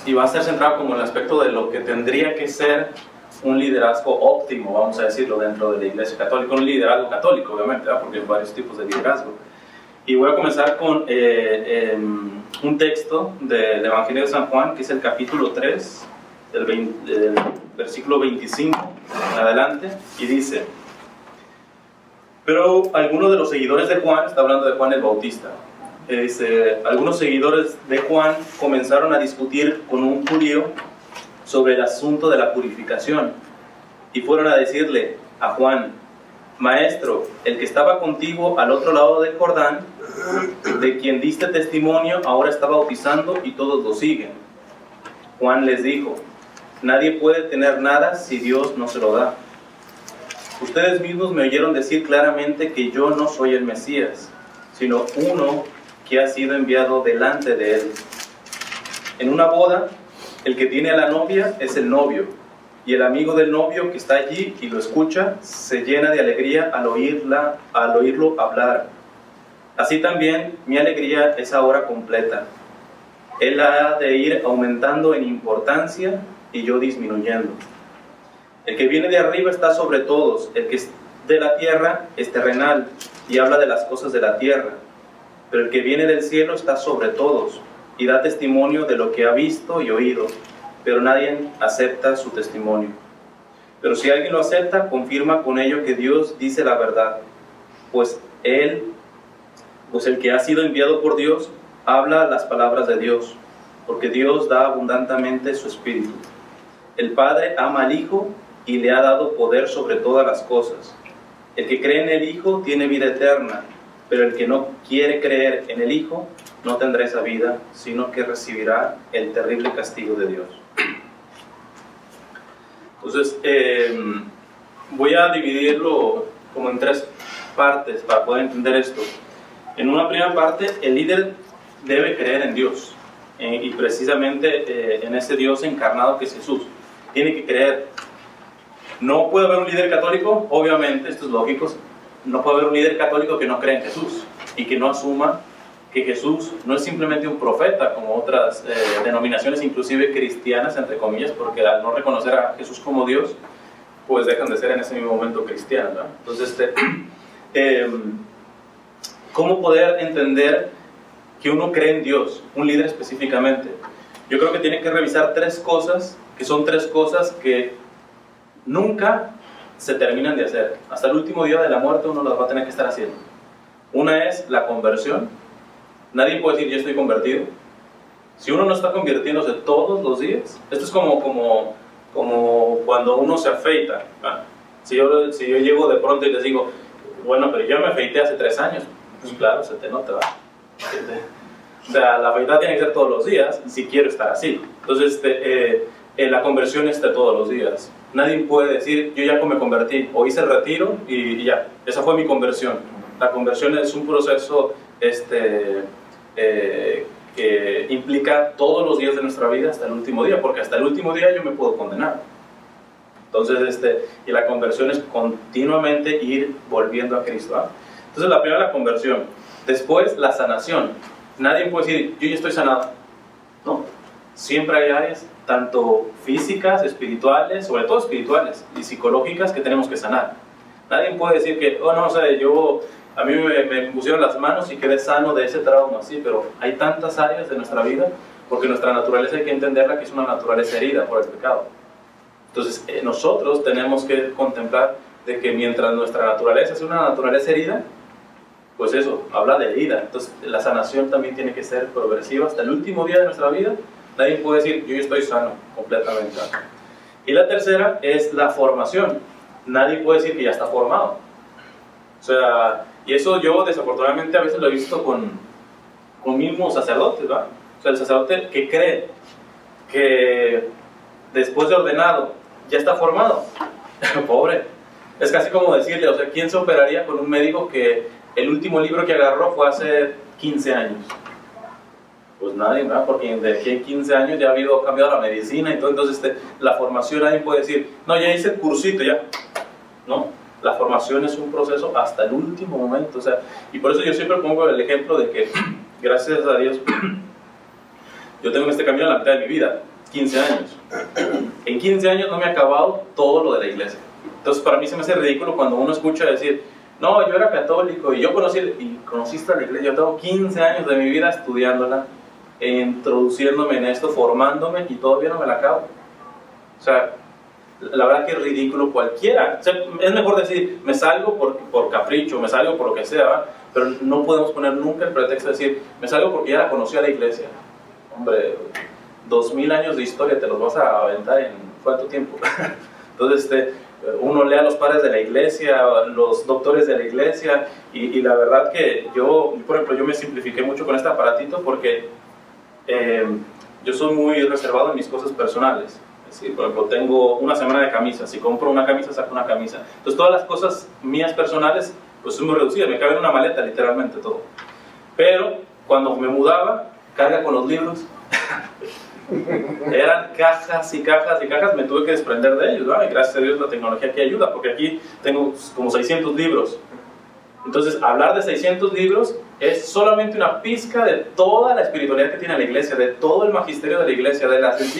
y va a estar centrado como en el aspecto de lo que tendría que ser un liderazgo óptimo, vamos a decirlo, dentro de la Iglesia Católica, un liderazgo católico, obviamente, ¿verdad? Porque hay varios tipos de liderazgo. Y voy a comenzar con un texto del Evangelio de San Juan, que es el capítulo 3, del versículo 25 en adelante, y dice: pero algunos de los seguidores de Juan, está hablando de Juan el Bautista, dice, algunos seguidores de Juan comenzaron a discutir con un judío sobre el asunto de la purificación, y fueron a decirle a Juan: Maestro, el que estaba contigo al otro lado del Jordán, de quien diste testimonio, ahora está bautizando y todos lo siguen. Juan les dijo: nadie puede tener nada si Dios no se lo da. Ustedes mismos me oyeron decir claramente que yo no soy el Mesías, sino uno que ha sido enviado delante de él. En una boda, el que tiene a la novia es el novio, y el amigo del novio que está allí y lo escucha se llena de alegría al oírlo hablar. Así también mi alegría es ahora completa. Él ha de ir aumentando en importancia y yo disminuyendo. El que viene de arriba está sobre todos, el que es de la tierra es terrenal y habla de las cosas de la tierra, pero el que viene del cielo está sobre todos y da testimonio de lo que ha visto y oído, pero nadie acepta su testimonio. Pero si alguien lo acepta, confirma con ello que Dios dice la verdad, pues el que ha sido enviado por Dios habla las palabras de Dios, porque Dios da abundantemente su Espíritu. El Padre ama al Hijo y le ha dado poder sobre todas las cosas. El que cree en el Hijo tiene vida eterna, pero el que no quiere creer en el Hijo no tendrá esa vida, sino que recibirá el terrible castigo de Dios. Entonces, voy a dividirlo como en tres partes para poder entender esto. En una primera parte, el líder debe creer en Dios, y precisamente en ese Dios encarnado que es Jesús. Tiene que creer. No puede haber un líder católico, obviamente, esto es lógico, no puede haber un líder católico que no cree en Jesús y que no asuma que Jesús no es simplemente un profeta, como otras denominaciones, inclusive cristianas, entre comillas, porque al no reconocer a Jesús como Dios, pues dejan de ser en ese mismo momento cristianos, ¿no? Entonces, ¿cómo poder entender que uno cree en Dios, un líder específicamente? Yo creo que tiene que revisar tres cosas, que son tres cosas que nunca se terminan de hacer. Hasta el último día de la muerte uno las va a tener que estar haciendo. Una es la conversión. Nadie puede decir yo estoy convertido. Si uno no está convirtiéndose todos los días, esto es como cuando uno se afeita, ¿no? Si yo llego de pronto y les digo, bueno, pero yo me afeité hace 3 años, pues claro, se te nota, ¿verdad? O sea, la afeitada tiene que ser todos los días si quiero estar así. Entonces, la conversión es de todos los días. Nadie puede decir, yo ya me convertí, o hice el retiro y ya, esa fue mi conversión. La conversión es un proceso que implica todos los días de nuestra vida hasta el último día, porque hasta el último día yo me puedo condenar. Entonces, y la conversión es continuamente ir volviendo a Cristo, ¿eh? Entonces, la primera, la conversión. Después, la sanación. Nadie puede decir, yo ya estoy sanado. No, siempre hay áreas, tanto físicas, espirituales, sobre todo espirituales y psicológicas, que tenemos que sanar. Nadie puede decir que, oh no, o sea, a mí me pusieron las manos y quedé sano de ese trauma, sí, pero hay tantas áreas de nuestra vida, porque nuestra naturaleza hay que entenderla que es una naturaleza herida por el pecado. Entonces, nosotros tenemos que contemplar de que mientras nuestra naturaleza es una naturaleza herida, pues eso, habla de herida. Entonces, la sanación también tiene que ser progresiva hasta el último día de nuestra vida. Nadie puede decir, yo estoy sano, completamente. Y la tercera es la formación. Nadie puede decir que ya está formado. O sea, y eso yo desafortunadamente a veces lo he visto con mismos sacerdotes, ¿verdad? O sea, el sacerdote que cree que después de ordenado ya está formado. Pobre. Es casi como decirle, o sea, ¿quién se operaría con un médico que el último libro que agarró fue hace 15 años? Pues nadie, ¿verdad? Porque de aquí a 15 años ya ha cambiado la medicina y todo. Entonces, la formación, nadie puede decir, no, ya hice el cursito, ya. No, la formación es un proceso hasta el último momento. O sea, y por eso yo siempre pongo el ejemplo de que, gracias a Dios, yo tengo este camino a la mitad de mi vida. 15 años. En 15 años no me he acabado todo lo de la iglesia. Entonces para mí se me hace ridículo cuando uno escucha decir, no, yo era católico y yo conociste a la iglesia, yo tengo 15 años de mi vida estudiándola, introduciéndome en esto, formándome y todavía no me la acabo. O sea, la verdad que es ridículo cualquiera. O sea, es mejor decir, me salgo por capricho, me salgo por lo que sea, ¿verdad? Pero no podemos poner nunca el pretexto de decir, me salgo porque ya la conocí a la iglesia. Hombre, 2000 años de historia te los vas a aventar en ¿cuánto tiempo? Entonces, uno lee a los padres de la iglesia, los doctores de la iglesia, y la verdad que yo, por ejemplo, yo me simplifiqué mucho con este aparatito porque yo soy muy reservado en mis cosas personales. Sí, por ejemplo, tengo una semana de camisas, si compro una camisa, saco una camisa. Entonces todas las cosas mías personales, pues son muy reducidas, me cabe en una maleta literalmente todo. Pero cuando me mudaba, carga con los libros. Eran cajas y cajas y cajas, me tuve que desprender de ellos, ¿no? Y gracias a Dios la tecnología aquí ayuda, porque aquí tengo como 600 libros. Entonces, hablar de 600 libros es solamente una pizca de toda la espiritualidad que tiene la iglesia, de todo el magisterio de la iglesia,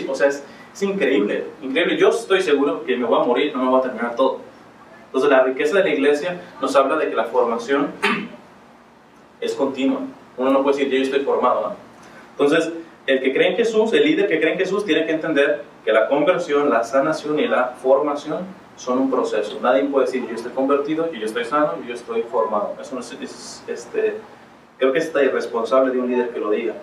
o sea, es increíble, increíble. Yo estoy seguro que me voy a morir, no me voy a terminar todo. Entonces, la riqueza de la iglesia nos habla de que la formación es continua. Uno no puede decir, yo estoy formado, ¿no? Entonces, el que cree en Jesús, el líder que cree en Jesús, tiene que entender que la conversión, la sanación y la formación son un proceso. Nadie puede decir, yo estoy convertido, yo estoy sano, yo estoy formado. Eso no creo que es irresponsable de un líder que lo diga.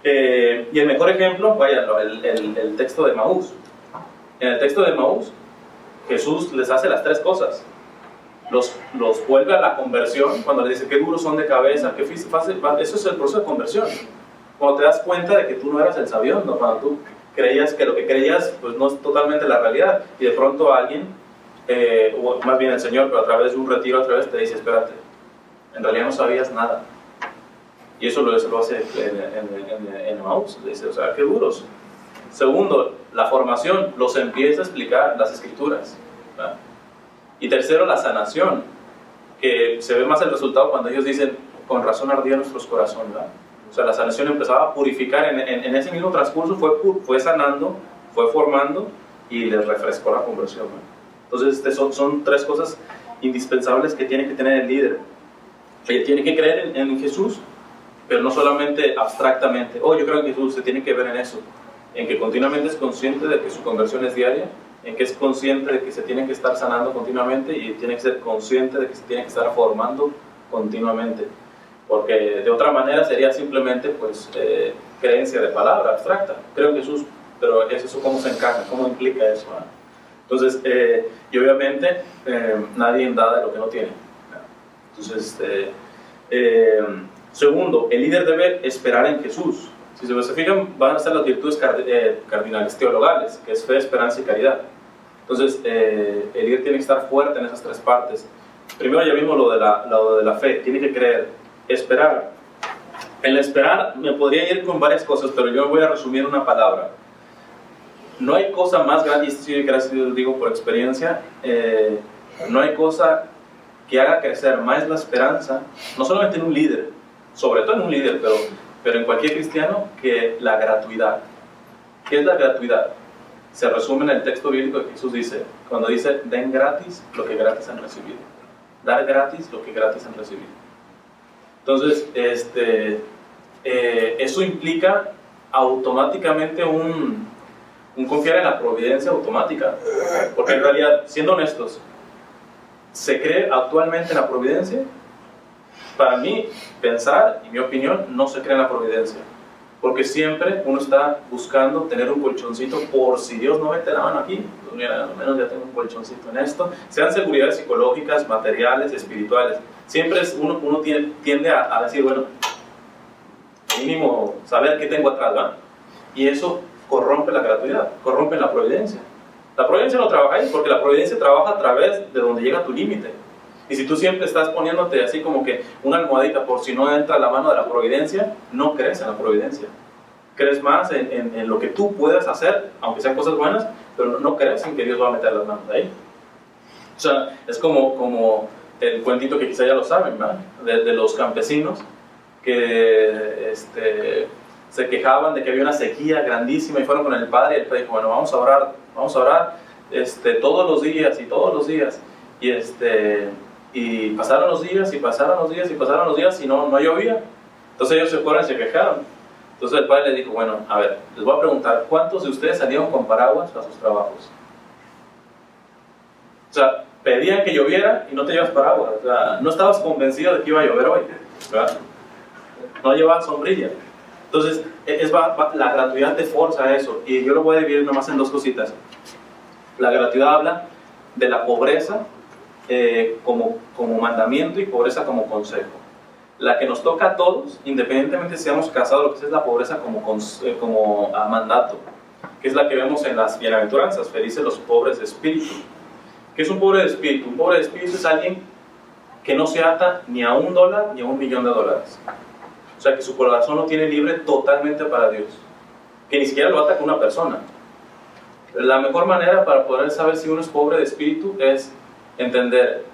Y el mejor ejemplo, vaya, el texto de Maús. En el texto de Maús, Jesús les hace las tres cosas. Los vuelve a la conversión, cuando le dice qué duros son de cabeza, qué fácil, eso es el proceso de conversión. Cuando te das cuenta de que tú no eras el sabiondo, cuando tú creías que lo que creías pues no es totalmente la realidad, y de pronto alguien, o más bien el Señor, pero a través de un retiro otra vez te dice, espérate, en realidad no sabías nada. Y eso lo hace en Maús, dice, o sea, qué duros. Segundo, la formación, los empieza a explicar las escrituras, ¿verdad? Y tercero, la sanación, que se ve más el resultado cuando ellos dicen, con razón ardía nuestros corazones, ¿verdad? O sea, la sanación empezaba a purificar, en ese mismo transcurso fue sanando, fue formando y les refrescó la conversión, ¿no? Entonces, son tres cosas indispensables que tiene que tener el líder. Él tiene que creer en Jesús, pero no solamente abstractamente, yo creo en Jesús, se tiene que ver en eso, en que continuamente es consciente de que su conversión es diaria, en que es consciente de que se tiene que estar sanando continuamente y tiene que ser consciente de que se tiene que estar formando continuamente. Porque de otra manera sería simplemente pues creencia de palabra abstracta. Creo en Jesús, pero ¿es eso cómo se encaja? ¿Cómo implica eso? ¿No? Entonces, y obviamente nadie da de lo que no tiene. Entonces, segundo, el líder debe esperar en Jesús. Si se fijan, van a ser las virtudes cardinales teologales, que es fe, esperanza y caridad. Entonces, el líder tiene que estar fuerte en esas tres partes. Primero ya vimos lo de la fe, tiene que creer. Esperar. El esperar me podría ir con varias cosas, pero yo voy a resumir una palabra. No hay cosa más grande, y esto sí, gracias a Dios digo por experiencia, no hay cosa que haga crecer más la esperanza, no solamente en un líder, sobre todo en un líder, pero en cualquier cristiano, que la gratuidad. ¿Qué es la gratuidad? Se resume en el texto bíblico que Jesús dice, cuando dice, den gratis lo que gratis han recibido. Dar gratis lo que gratis han recibido. Entonces, eso implica automáticamente un confiar en la providencia automática, porque en realidad, siendo honestos, ¿se cree actualmente en la providencia? Para mí, pensar, y mi opinión, no se cree en la providencia, porque siempre uno está buscando tener un colchoncito por si Dios no mete la mano aquí, pues mira, al menos ya tengo un colchoncito en esto, sean seguridades psicológicas, materiales, espirituales. Siempre uno tiende a decir, bueno, mínimo saber qué tengo atrás, ¿verdad? Y eso corrompe la gratuidad, corrompe la providencia. La providencia no trabaja ahí, porque la providencia trabaja a través de donde llega tu límite. Y si tú siempre estás poniéndote así como que una almohadita por si no entra la mano de la providencia, no crees en la providencia. Crees más en lo que tú puedas hacer, aunque sean cosas buenas, pero no crees en que Dios va a meter las manos ahí. O sea, es como el cuentito que quizá ya lo saben, ¿verdad? De los campesinos que se quejaban de que había una sequía grandísima y fueron con el padre y el padre dijo, bueno, vamos a orar todos los días y todos los días. Y pasaron los días y pasaron los días y pasaron los días y no llovía. Entonces ellos se fueron y se quejaron. Entonces el padre le dijo, bueno, a ver, les voy a preguntar, ¿cuántos de ustedes salieron con paraguas a sus trabajos? O sea, pedían que lloviera y no te llevas paraguas. O sea, no estabas convencido de que iba a llover hoy, ¿verdad? No llevabas sombrilla. Entonces, la gratuidad te forza a eso. Y yo lo voy a dividir nomás en dos cositas. La gratuidad habla de la pobreza como mandamiento y pobreza como consejo. La que nos toca a todos, independientemente si seamos casados, lo que es la pobreza como mandato, que es la que vemos en las bienaventuranzas, felices los pobres de espíritu. ¿Qué es un pobre de espíritu? Un pobre de espíritu es alguien que no se ata ni a $1 ni a $1.000.000. O sea, que su corazón lo tiene libre totalmente para Dios, que ni siquiera lo ata con una persona. La mejor manera para poder saber si uno es pobre de espíritu es entender,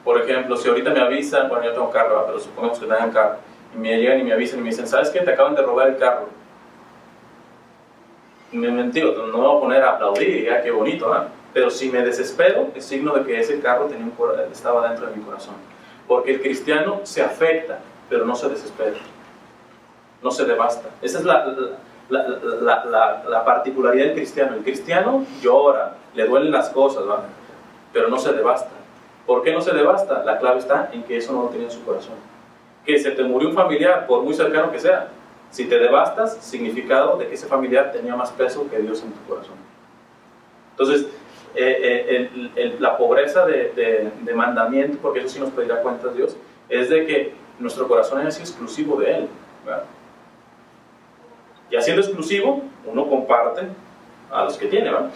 por ejemplo, si ahorita me avisan, bueno, yo tengo carro, pero supongamos que tengan carro, y me llegan y me avisan y me dicen, ¿sabes qué? Te acaban de robar el carro. Me mentiro, no me voy a poner a aplaudir, ya qué bonito, ¿eh? Pero si me desespero, es signo de que ese carro estaba dentro de mi corazón. Porque el cristiano se afecta, pero no se desespera, no se devasta. Esa es la particularidad del cristiano. El cristiano llora, le duelen las cosas, ¿va? Pero no se devasta. ¿Por qué no se devasta? La clave está en que eso no lo tiene en su corazón. Que se te murió un familiar, por muy cercano que sea, si te devastas, significado de que ese familiar tenía más peso que Dios en tu corazón. Entonces, la pobreza de mandamiento, porque eso sí nos pedirá cuentas Dios, es de que nuestro corazón es exclusivo de Él, ¿verdad? Y haciendo exclusivo, uno comparte a los que tiene, ¿verdad?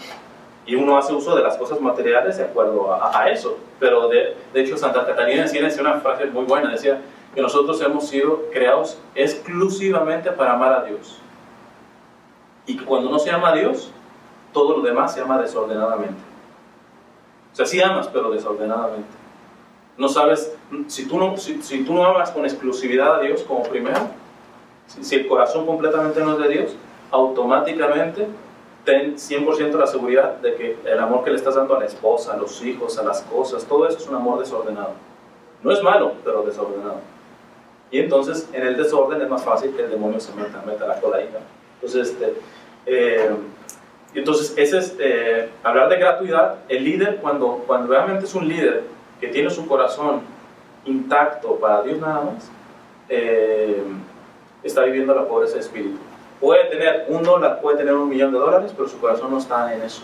Y uno hace uso de las cosas materiales de acuerdo a eso. Pero de hecho Santa Catalina decía una frase muy buena, decía que nosotros hemos sido creados exclusivamente para amar a Dios. Y que cuando uno se ama a Dios, todo lo demás se ama desordenadamente. O sea, sí amas, pero desordenadamente. No sabes, si tú no amas con exclusividad a Dios como primero, si el corazón completamente no es de Dios, automáticamente ten 100% la seguridad de que el amor que le estás dando a la esposa, a los hijos, a las cosas, todo eso es un amor desordenado. No es malo, pero desordenado. Y entonces, en el desorden es más fácil que el demonio se meta la cola ahí, ¿no? Entonces, ese es hablar de gratuidad. El líder, cuando realmente es un líder que tiene su corazón intacto para Dios nada más, está viviendo la pobreza de espíritu. Puede tener $1, puede tener $1.000.000, pero su corazón no está en eso.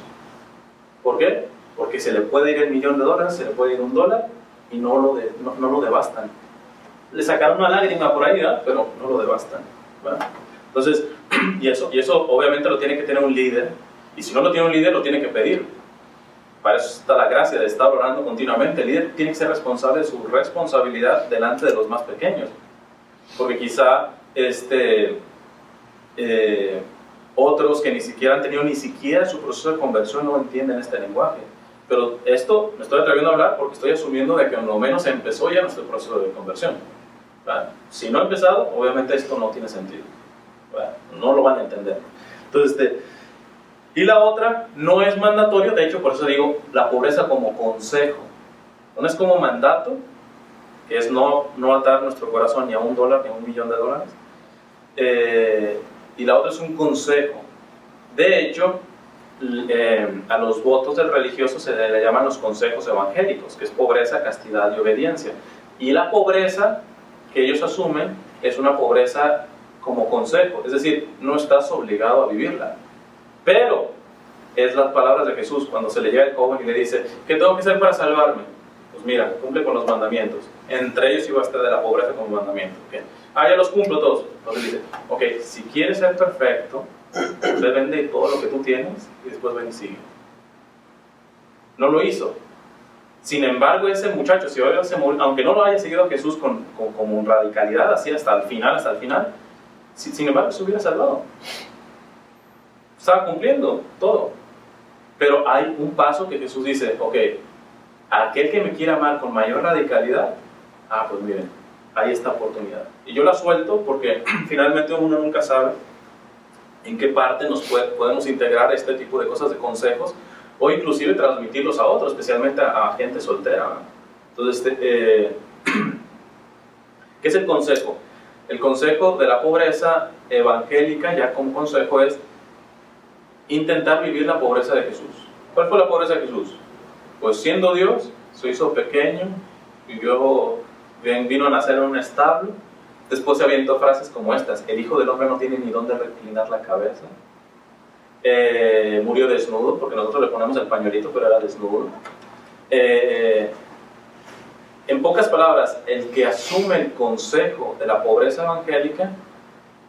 ¿Por qué? Porque se le puede ir el $1.000.000, se le puede ir $1 y no lo devastan. Le sacaron una lágrima por ahí, ¿verdad? Pero no lo devastan, ¿verdad? Entonces, y eso obviamente lo tiene que tener un líder, y si no lo tiene un líder, lo tiene que pedir. Para eso está la gracia de estar orando continuamente. El líder tiene que ser responsable de su responsabilidad delante de los más pequeños, porque quizá otros que ni siquiera han tenido ni siquiera su proceso de conversión no entienden este lenguaje. Pero esto me estoy atreviendo a hablar porque estoy asumiendo de que por lo menos empezó ya nuestro proceso de conversión, ¿verdad? Si no ha empezado, obviamente esto no tiene sentido, ¿verdad? No lo van a entender. Entonces, y la otra, no es mandatorio, de hecho por eso digo la pobreza como consejo. No es como mandato, que es no atar nuestro corazón ni a $1 ni a $1.000.000. Y la otra es un consejo. De hecho, a los votos del religioso se le llaman los consejos evangélicos, que es pobreza, castidad y obediencia. Y la pobreza que ellos asumen es una pobreza como consejo, es decir, no estás obligado a vivirla. Pero es las palabras de Jesús cuando se le llega el joven y le dice, ¿qué tengo que hacer para salvarme? Pues mira, cumple con los mandamientos. Entre ellos iba a estar de la pobreza como mandamiento, ¿okay? Ya los cumplo todos. Entonces dice, ok, si quieres ser perfecto, ve, vende todo lo que tú tienes y después ven y sigue. No lo hizo. Sin embargo, ese muchacho, aunque no lo haya seguido a Jesús con radicalidad, así hasta el final, sin embargo se hubiera salvado. Estaba cumpliendo todo. Pero hay un paso que Jesús dice, ok, aquel que me quiera amar con mayor radicalidad, pues miren, hay esta oportunidad. Y yo la suelto porque finalmente uno nunca sabe en qué parte podemos integrar este tipo de cosas, de consejos, o inclusive transmitirlos a otros, especialmente a gente soltera, ¿no? Entonces, ¿qué es el consejo? El consejo de la pobreza evangélica, ya como consejo, es intentar vivir la pobreza de Jesús. ¿Cuál fue la pobreza de Jesús? Pues siendo Dios, se hizo pequeño, vino a nacer en un establo. Después se aventó frases como estas: el Hijo del Hombre no tiene ni dónde reclinar la cabeza. Murió desnudo, porque nosotros le ponemos el pañuelito, pero era desnudo. En pocas palabras, el que asume el consejo de la pobreza evangélica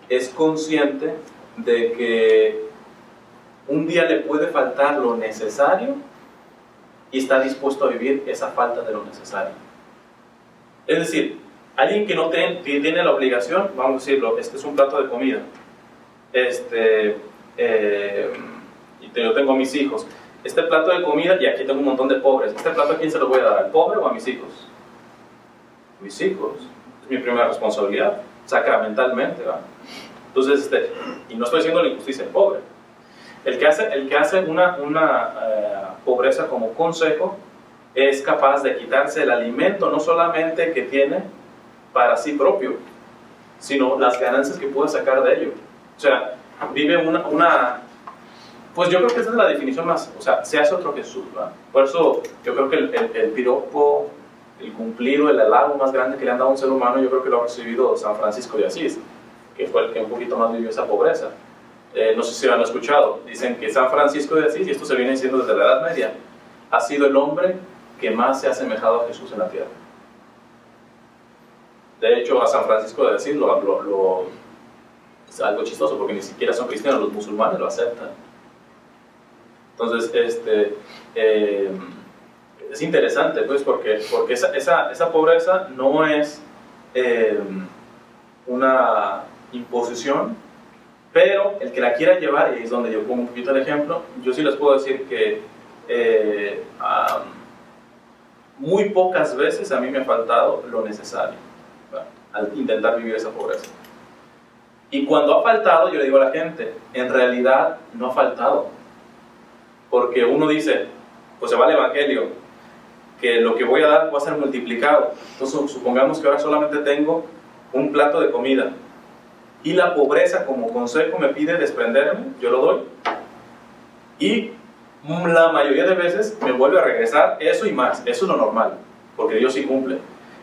es consciente de que un día le puede faltar lo necesario y está dispuesto a vivir esa falta de lo necesario. Es decir, alguien que no tiene la obligación, vamos a decirlo, este es un plato de comida, yo tengo a mis hijos, este plato de comida, y aquí tengo un montón de pobres, este plato ¿a quién se lo voy a dar? ¿Al pobre o a mis hijos? Mis hijos, es mi primera responsabilidad, sacramentalmente, ¿va? Entonces, y no estoy haciendo la injusticia al pobre. El que hace una pobreza como consejo es capaz de quitarse el alimento, no solamente que tiene para sí propio, sino las ganancias que puede sacar de ello. O sea, vive pues yo creo que esa es la definición más, o sea, se hace otro Jesús, ¿verdad? Por eso yo creo que el piropo, el cumplido, el halago más grande que le han dado a un ser humano, yo creo que lo ha recibido San Francisco de Asís, que fue el que un poquito más vivió esa pobreza. No sé si lo han escuchado, dicen que San Francisco de Asís, y esto se viene diciendo desde la Edad Media, ha sido el hombre que más se ha asemejado a Jesús en la tierra. De hecho, a San Francisco de Asís es algo chistoso, porque ni siquiera son cristianos, los musulmanes lo aceptan. Entonces, es interesante, pues, porque esa pobreza no es una imposición, pero el que la quiera llevar, y es donde yo pongo un poquito el ejemplo, yo sí les puedo decir que muy pocas veces a mí me ha faltado lo necesario, ¿verdad?, al intentar vivir esa pobreza. Y cuando ha faltado, yo le digo a la gente, en realidad no ha faltado, porque uno dice, pues se va al Evangelio, que lo que voy a dar va a ser multiplicado. Entonces supongamos que ahora solamente tengo un plato de comida, y la pobreza como consejo me pide desprenderme, yo lo doy, y la mayoría de veces me vuelve a regresar eso y más. Eso es lo normal, porque Dios sí cumple.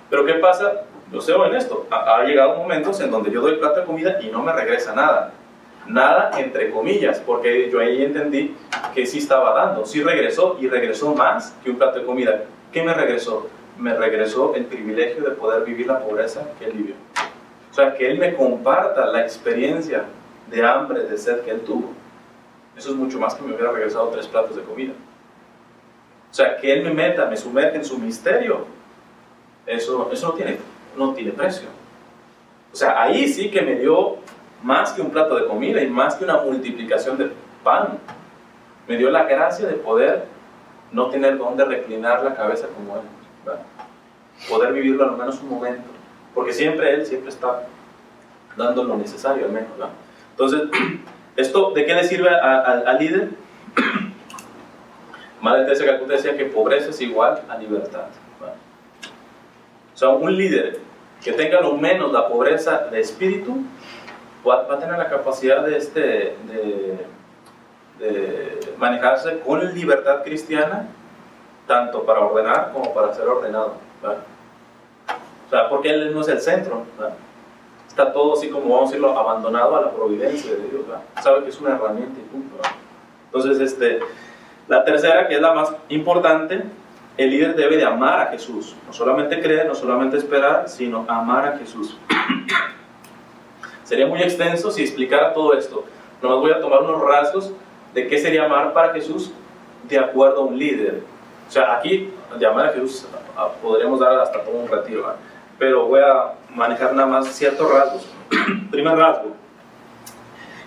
Pero ¿qué pasa? Yo sé en esto, ha llegado momentos en donde yo doy plato de comida y no me regresa nada. Nada entre comillas, porque yo ahí entendí que sí estaba dando, sí regresó, y regresó más que un plato de comida. ¿Qué me regresó? Me regresó el privilegio de poder vivir la pobreza que Él vivió. O sea, que Él me comparta la experiencia de hambre, de sed que Él tuvo. Eso es mucho más que me hubiera regresado 3 platos de comida. O sea, que Él me sumerge en su misterio, eso no tiene precio. O sea, ahí sí que me dio más que un plato de comida y más que una multiplicación de pan. Me dio la gracia de poder no tener dónde reclinar la cabeza como Él, ¿verdad? Poder vivirlo al menos un momento, porque Él siempre está dando lo necesario al menos, ¿verdad? Entonces, ¿esto de qué le sirve al líder? Madre Teresa de Calcuta decía que pobreza es igual a libertad, ¿verdad? O sea, un líder que tenga lo menos la pobreza de espíritu va a tener la capacidad de manejarse con libertad cristiana, tanto para ordenar como para ser ordenado, ¿verdad? O sea, porque Él no es el centro, ¿verdad? Está todo así como, vamos a decirlo, abandonado a la providencia de Dios, ¿verdad? Sabe que es una herramienta y punto, ¿verdad? Entonces, la tercera, que es la más importante, el líder debe de amar a Jesús. No solamente creer, no solamente esperar, sino amar a Jesús. Sería muy extenso si explicara todo esto. Nomás voy a tomar unos rasgos de qué sería amar para Jesús de acuerdo a un líder. O sea, aquí, de amar a Jesús, podríamos dar hasta todo un retiro, ¿verdad? Pero voy a manejar nada más ciertos rasgos. Primer rasgo: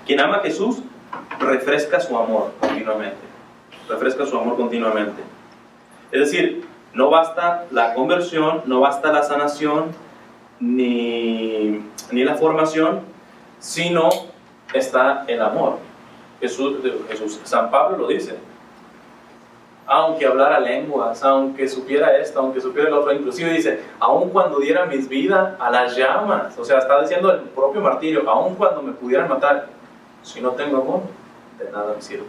quien ama a Jesús refresca su amor continuamente. Refresca su amor continuamente. Es decir, no basta la conversión, no basta la sanación, ni la formación, sino está el amor. Jesús, San Pablo lo dice. Aunque hablara lenguas, aunque supiera esto, aunque supiera el otro, inclusive dice, aun cuando diera mis vidas a las llamas, o sea, está diciendo el propio martirio, aun cuando me pudieran matar, si no tengo amor, de nada me sirve.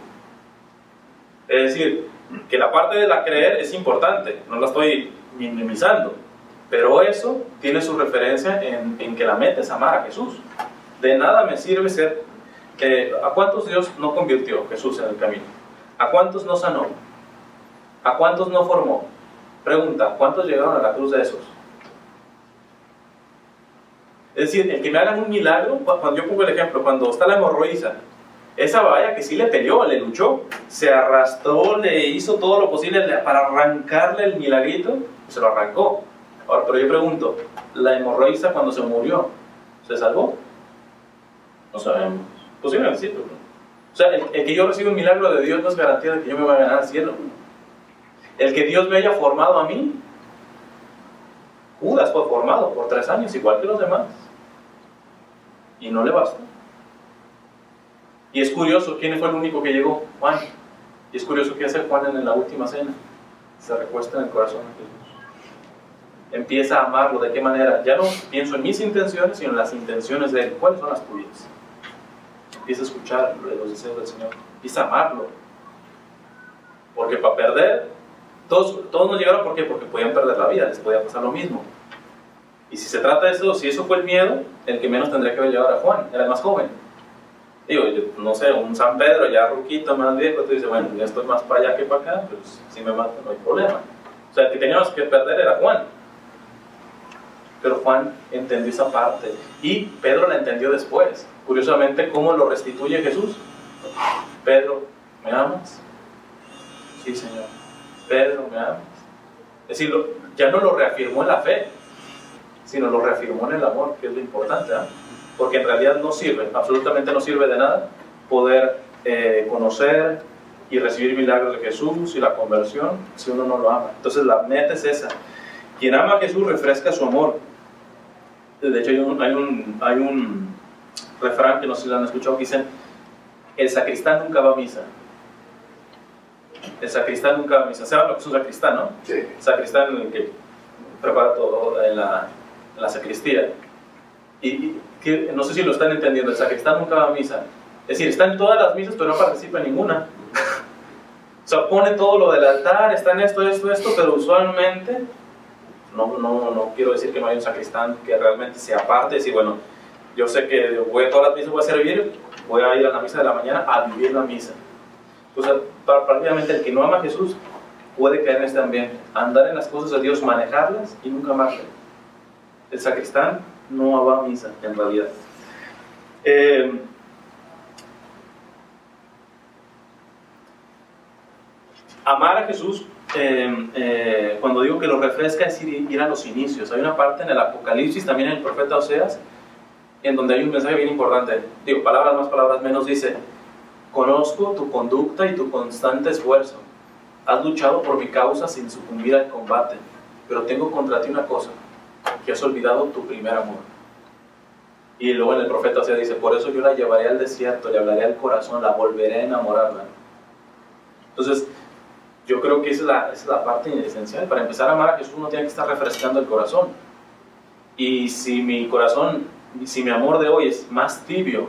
Es decir, que la parte de la creer es importante, no la estoy minimizando, pero eso tiene su referencia en que la meta es amar a Jesús. De nada me sirve ser, ¿a cuántos Dios no convirtió Jesús en el camino? ¿A cuántos no sanó? ¿A cuántos no formó? Pregunta, ¿cuántos llegaron a la cruz de esos? Es decir, el que me hagan un milagro, cuando yo pongo el ejemplo, cuando está la hemorroísa, esa vaya que sí le peleó, le luchó, se arrastró, le hizo todo lo posible para arrancarle el milagrito, se lo arrancó. Ahora, pero yo pregunto, ¿la hemorroísa cuando se murió, se salvó? No sabemos. Posiblemente sí, pero no. O sea, el que yo reciba un milagro de Dios no es garantía de que yo me vaya a ganar al cielo. El que Dios me haya formado a mí, Judas fue formado por 3 años, igual que los demás. Y no le bastó. Y es curioso, ¿quién fue el único que llegó? Juan. Y es curioso, ¿qué hace Juan en la última cena? Se recuesta en el corazón de Jesús. Empieza a amarlo. ¿De qué manera? Ya no pienso en mis intenciones, sino en las intenciones de Él. ¿Cuáles son las tuyas? Empieza a escuchar los deseos del Señor. Empieza a amarlo. Porque para perder, todos nos llegaron, ¿por qué? Porque podían perder la vida, les podía pasar lo mismo. Y si se trata de eso, si eso fue el miedo, el que menos tendría que haber llevado a Juan, era el más joven. Digo, yo, no sé, un San Pedro ya ruquito, más viejo, tú dices, bueno, ya estoy más para allá que para acá, pues si me matan no hay problema. O sea, el que teníamos que perder era Juan. Pero Juan entendió esa parte y Pedro la entendió después. Curiosamente, ¿cómo lo restituye Jesús? Pedro, ¿me amas? Sí, Señor. Pedro, ¿me amas? Es decir, ya no lo reafirmó en la fe, sino lo reafirmó en el amor, que es lo importante, ¿eh? Porque en realidad no sirve, absolutamente no sirve de nada poder conocer y recibir milagros de Jesús y la conversión si uno no lo ama. Entonces la meta es esa. Quien ama a Jesús refresca su amor. De hecho hay un refrán que no sé si lo han escuchado que dicen: el sacristán nunca va a misa. El sacristán nunca va a misa. ¿Saben lo que es un sacristán, no? Sí. El sacristán, el que prepara todo en la sacristía. Y que, no sé si lo están entendiendo, el sacristán nunca va a misa. Es decir, está en todas las misas, pero no participa en ninguna. O sea, pone todo lo del altar, está en esto, pero usualmente, no quiero decir que no hay un sacristán que realmente se aparte y decir, bueno, yo sé que voy a todas las misas, voy a servir, voy a ir a la misa de la mañana a vivir la misa. O sea, prácticamente el que no ama a Jesús puede caer en este ambiente, andar en las cosas de Dios, manejarlas y nunca amarle. El sacristán no va a misa, en realidad. Amar a Jesús, cuando digo que lo refresca, es ir a los inicios. Hay una parte en el Apocalipsis, también en el profeta Oseas, en donde hay un mensaje bien importante. Digo, palabras más, palabras menos, dice: conozco tu conducta y tu constante esfuerzo. Has luchado por mi causa sin sucumbir al combate, pero tengo contra ti una cosa, que has olvidado tu primer amor. Y luego en el profeta Oseas dice: por eso yo la llevaré al desierto, le hablaré al corazón, la volveré a enamorarla. Entonces, yo creo que esa es la parte esencial. Para empezar a amar a Jesús uno tiene que estar refrescando el corazón. Y si mi corazón, si mi amor de hoy es más tibio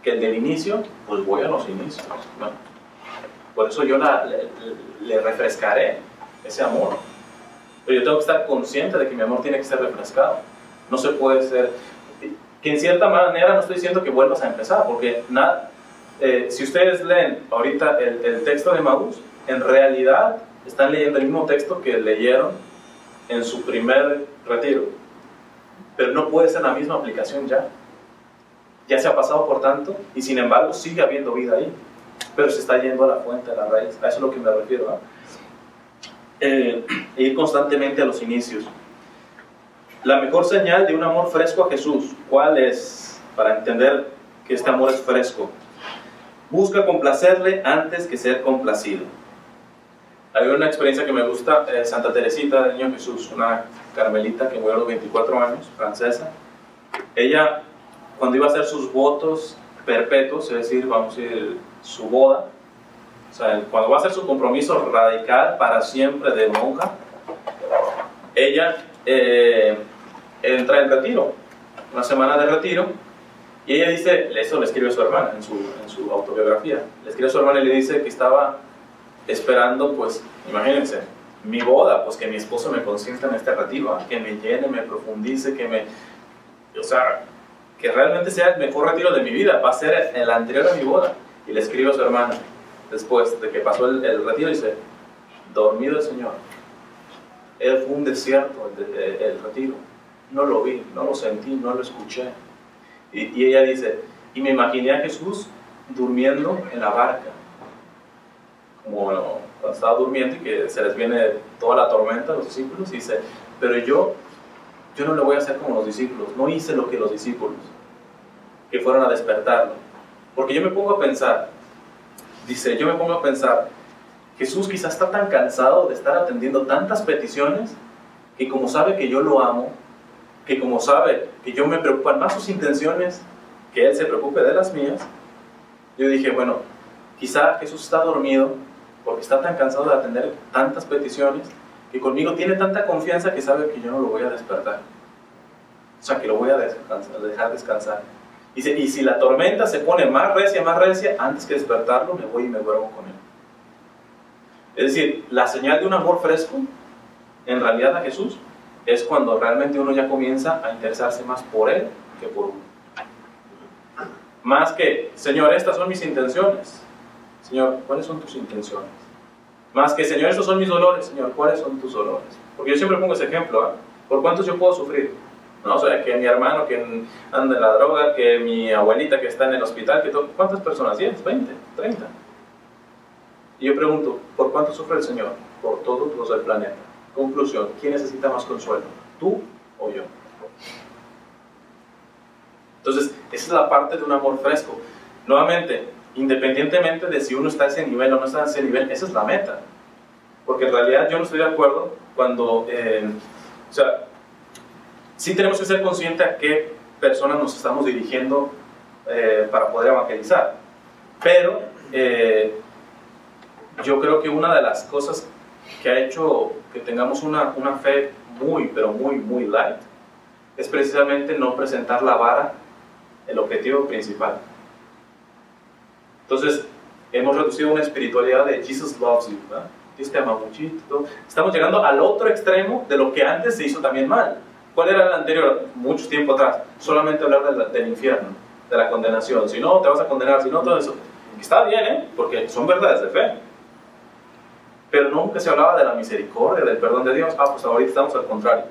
que el del inicio, pues voy a los inicios, ¿no? Por eso yo le refrescaré ese amor. Pero yo tengo que estar consciente de que mi amor tiene que ser refrescado. No se puede ser... Que en cierta manera no estoy diciendo que vuelvas a empezar, porque si ustedes leen ahorita el texto de Maús, en realidad están leyendo el mismo texto que leyeron en su primer retiro. Pero no puede ser la misma aplicación ya. Ya se ha pasado por tanto y sin embargo sigue habiendo vida ahí. Pero se está yendo a la fuente, a la raíz. A eso es lo que me refiero, ¿no? Ir constantemente a los inicios. La mejor señal de un amor fresco a Jesús, ¿cuál es? Para entender que este amor es fresco. Busca complacerle antes que ser complacido. Hay una experiencia que me gusta, Santa Teresita del Niño Jesús, una carmelita que murió a los 24 años, francesa. Ella, cuando iba a hacer sus votos perpetuos, es decir, vamos a decir, su boda. O sea, cuando va a hacer su compromiso radical para siempre de monja, ella entra en retiro, una semana de retiro, y ella dice, eso le escribe a su hermana en su autobiografía, le escribe a su hermana y le dice que estaba esperando, pues, imagínense, mi boda, pues que mi esposo me consienta en este retiro, que me llene, me profundice, o sea, que realmente sea el mejor retiro de mi vida, va a ser el anterior a mi boda. Y le escribe a su hermana, después de que pasó el retiro, dice, dormido el Señor. Él fue un desierto el retiro. No lo vi, no lo sentí, no lo escuché. Y ella dice, y me imaginé a Jesús durmiendo en la barca. Como cuando estaba durmiendo y que se les viene toda la tormenta a los discípulos, y dice, pero yo no le voy a hacer como los discípulos, no hice lo que los discípulos, que fueron a despertarlo. Porque yo me pongo a pensar, dice, Jesús quizás está tan cansado de estar atendiendo tantas peticiones, que como sabe que yo lo amo, que como sabe que yo me preocupan más sus intenciones, que Él se preocupe de las mías, yo dije, bueno, quizá Jesús está dormido, porque está tan cansado de atender tantas peticiones, que conmigo tiene tanta confianza que sabe que yo no lo voy a despertar. O sea, que lo voy a dejar descansar. Dice, y si la tormenta se pone más recia, antes que despertarlo, me voy y me duermo con él. Es decir, la señal de un amor fresco, en realidad a Jesús, es cuando realmente uno ya comienza a interesarse más por él que por uno. Más que, Señor, estas son mis intenciones. Señor, ¿cuáles son tus intenciones? Más que, Señor, estos son mis dolores. Señor, ¿cuáles son tus dolores? Porque yo siempre pongo ese ejemplo, ¿eh? ¿Por cuántos yo puedo sufrir? No, o sea, que mi hermano que anda en la droga, que mi abuelita que está en el hospital, ¿cuántas personas? ¿10? ¿20? ¿30? Y yo pregunto, ¿por cuánto sufre el Señor? Por todos los del planeta. Conclusión, ¿quién necesita más consuelo? ¿Tú o yo? Entonces, esa es la parte de un amor fresco. Nuevamente, independientemente de si uno está a ese nivel o no está a ese nivel, esa es la meta. Porque en realidad yo no estoy de acuerdo cuando, o sea, sí tenemos que ser conscientes a qué personas nos estamos dirigiendo para poder evangelizar. Pero yo creo que una de las cosas que ha hecho que tengamos una fe muy, pero muy light, es precisamente no presentar la vara, el objetivo principal. Entonces, hemos reducido una espiritualidad de Jesus loves you, ¿verdad? Dios te ama muchito. Estamos llegando al otro extremo de lo que antes se hizo también mal. ¿Cuál era el anterior? Mucho tiempo atrás. Solamente hablar del infierno, de la condenación. Si no, te vas a condenar, si no, todo eso. Está bien, porque son verdades de fe. Pero nunca se hablaba de la misericordia, del perdón de Dios. Pues ahorita estamos al contrario.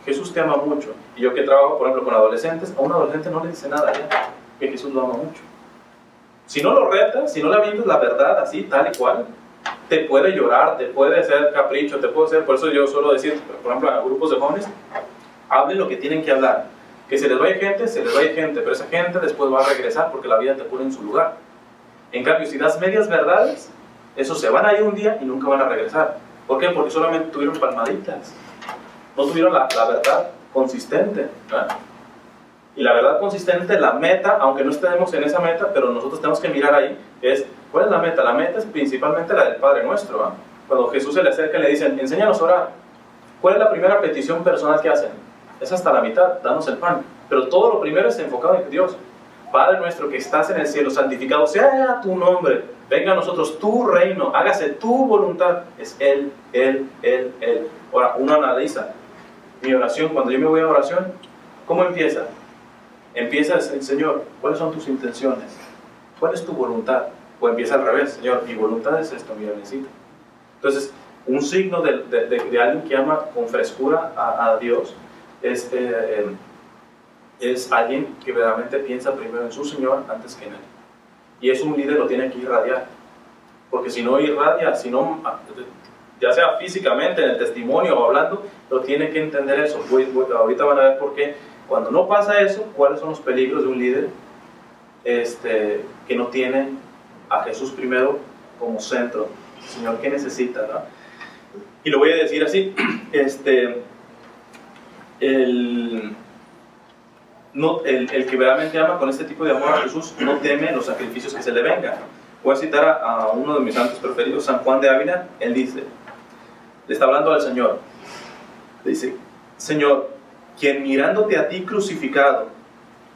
Jesús te ama mucho. Y yo que trabajo, por ejemplo, con adolescentes, a un adolescente no le dice nada ya, que Jesús lo ama mucho. Si no lo retas, si no le avientas la verdad así, tal y cual, te puede llorar, te puede hacer capricho, te puede hacer... Por eso yo suelo decir, por ejemplo, a grupos de jóvenes, hablen lo que tienen que hablar. Que se les vaya gente, pero esa gente después va a regresar porque la vida te pone en su lugar. En cambio, si das medias verdades, esos se van a ir un día y nunca van a regresar. ¿Por qué? Porque solamente tuvieron palmaditas. No tuvieron la verdad consistente, ¿verdad? Y la verdad consistente, la meta, aunque no estemos en esa meta, pero nosotros tenemos que mirar ahí, es, ¿cuál es la meta? La meta es principalmente la del Padre Nuestro, ¿verdad? Cuando Jesús se le acerca y le dicen, enséñanos a orar. ¿Cuál es la primera petición personal que hacen? Es hasta la mitad, danos el pan. Pero todo lo primero es enfocado en Dios. Padre nuestro que estás en el cielo, santificado sea tu nombre. Venga a nosotros tu reino, hágase tu voluntad. Es Él. Ahora, uno analiza mi oración, cuando yo me voy a oración, ¿cómo empieza? Empieza el Señor, ¿cuáles son tus intenciones? ¿Cuál es tu voluntad? O empieza al revés, Señor, mi voluntad es esto, mira, necesito. Entonces, un signo de alguien que ama con frescura a Dios es alguien que verdaderamente piensa primero en su Señor antes que en Él. Y eso un líder lo tiene que irradiar. Porque si no irradia, si no, ya sea físicamente, en el testimonio o hablando, lo tiene que entender eso. Ahorita van a ver por qué. Cuando no pasa eso, ¿cuáles son los peligros de un líder que no tiene a Jesús primero como centro? Señor, ¿qué necesita? ¿No? Y lo voy a decir así. no, el que verdaderamente ama con este tipo de amor a Jesús no teme los sacrificios que se le vengan. Voy a citar a uno de mis santos preferidos, San Juan de Ávila. Él dice, le está hablando al Señor, le dice: Señor, quien mirándote a ti crucificado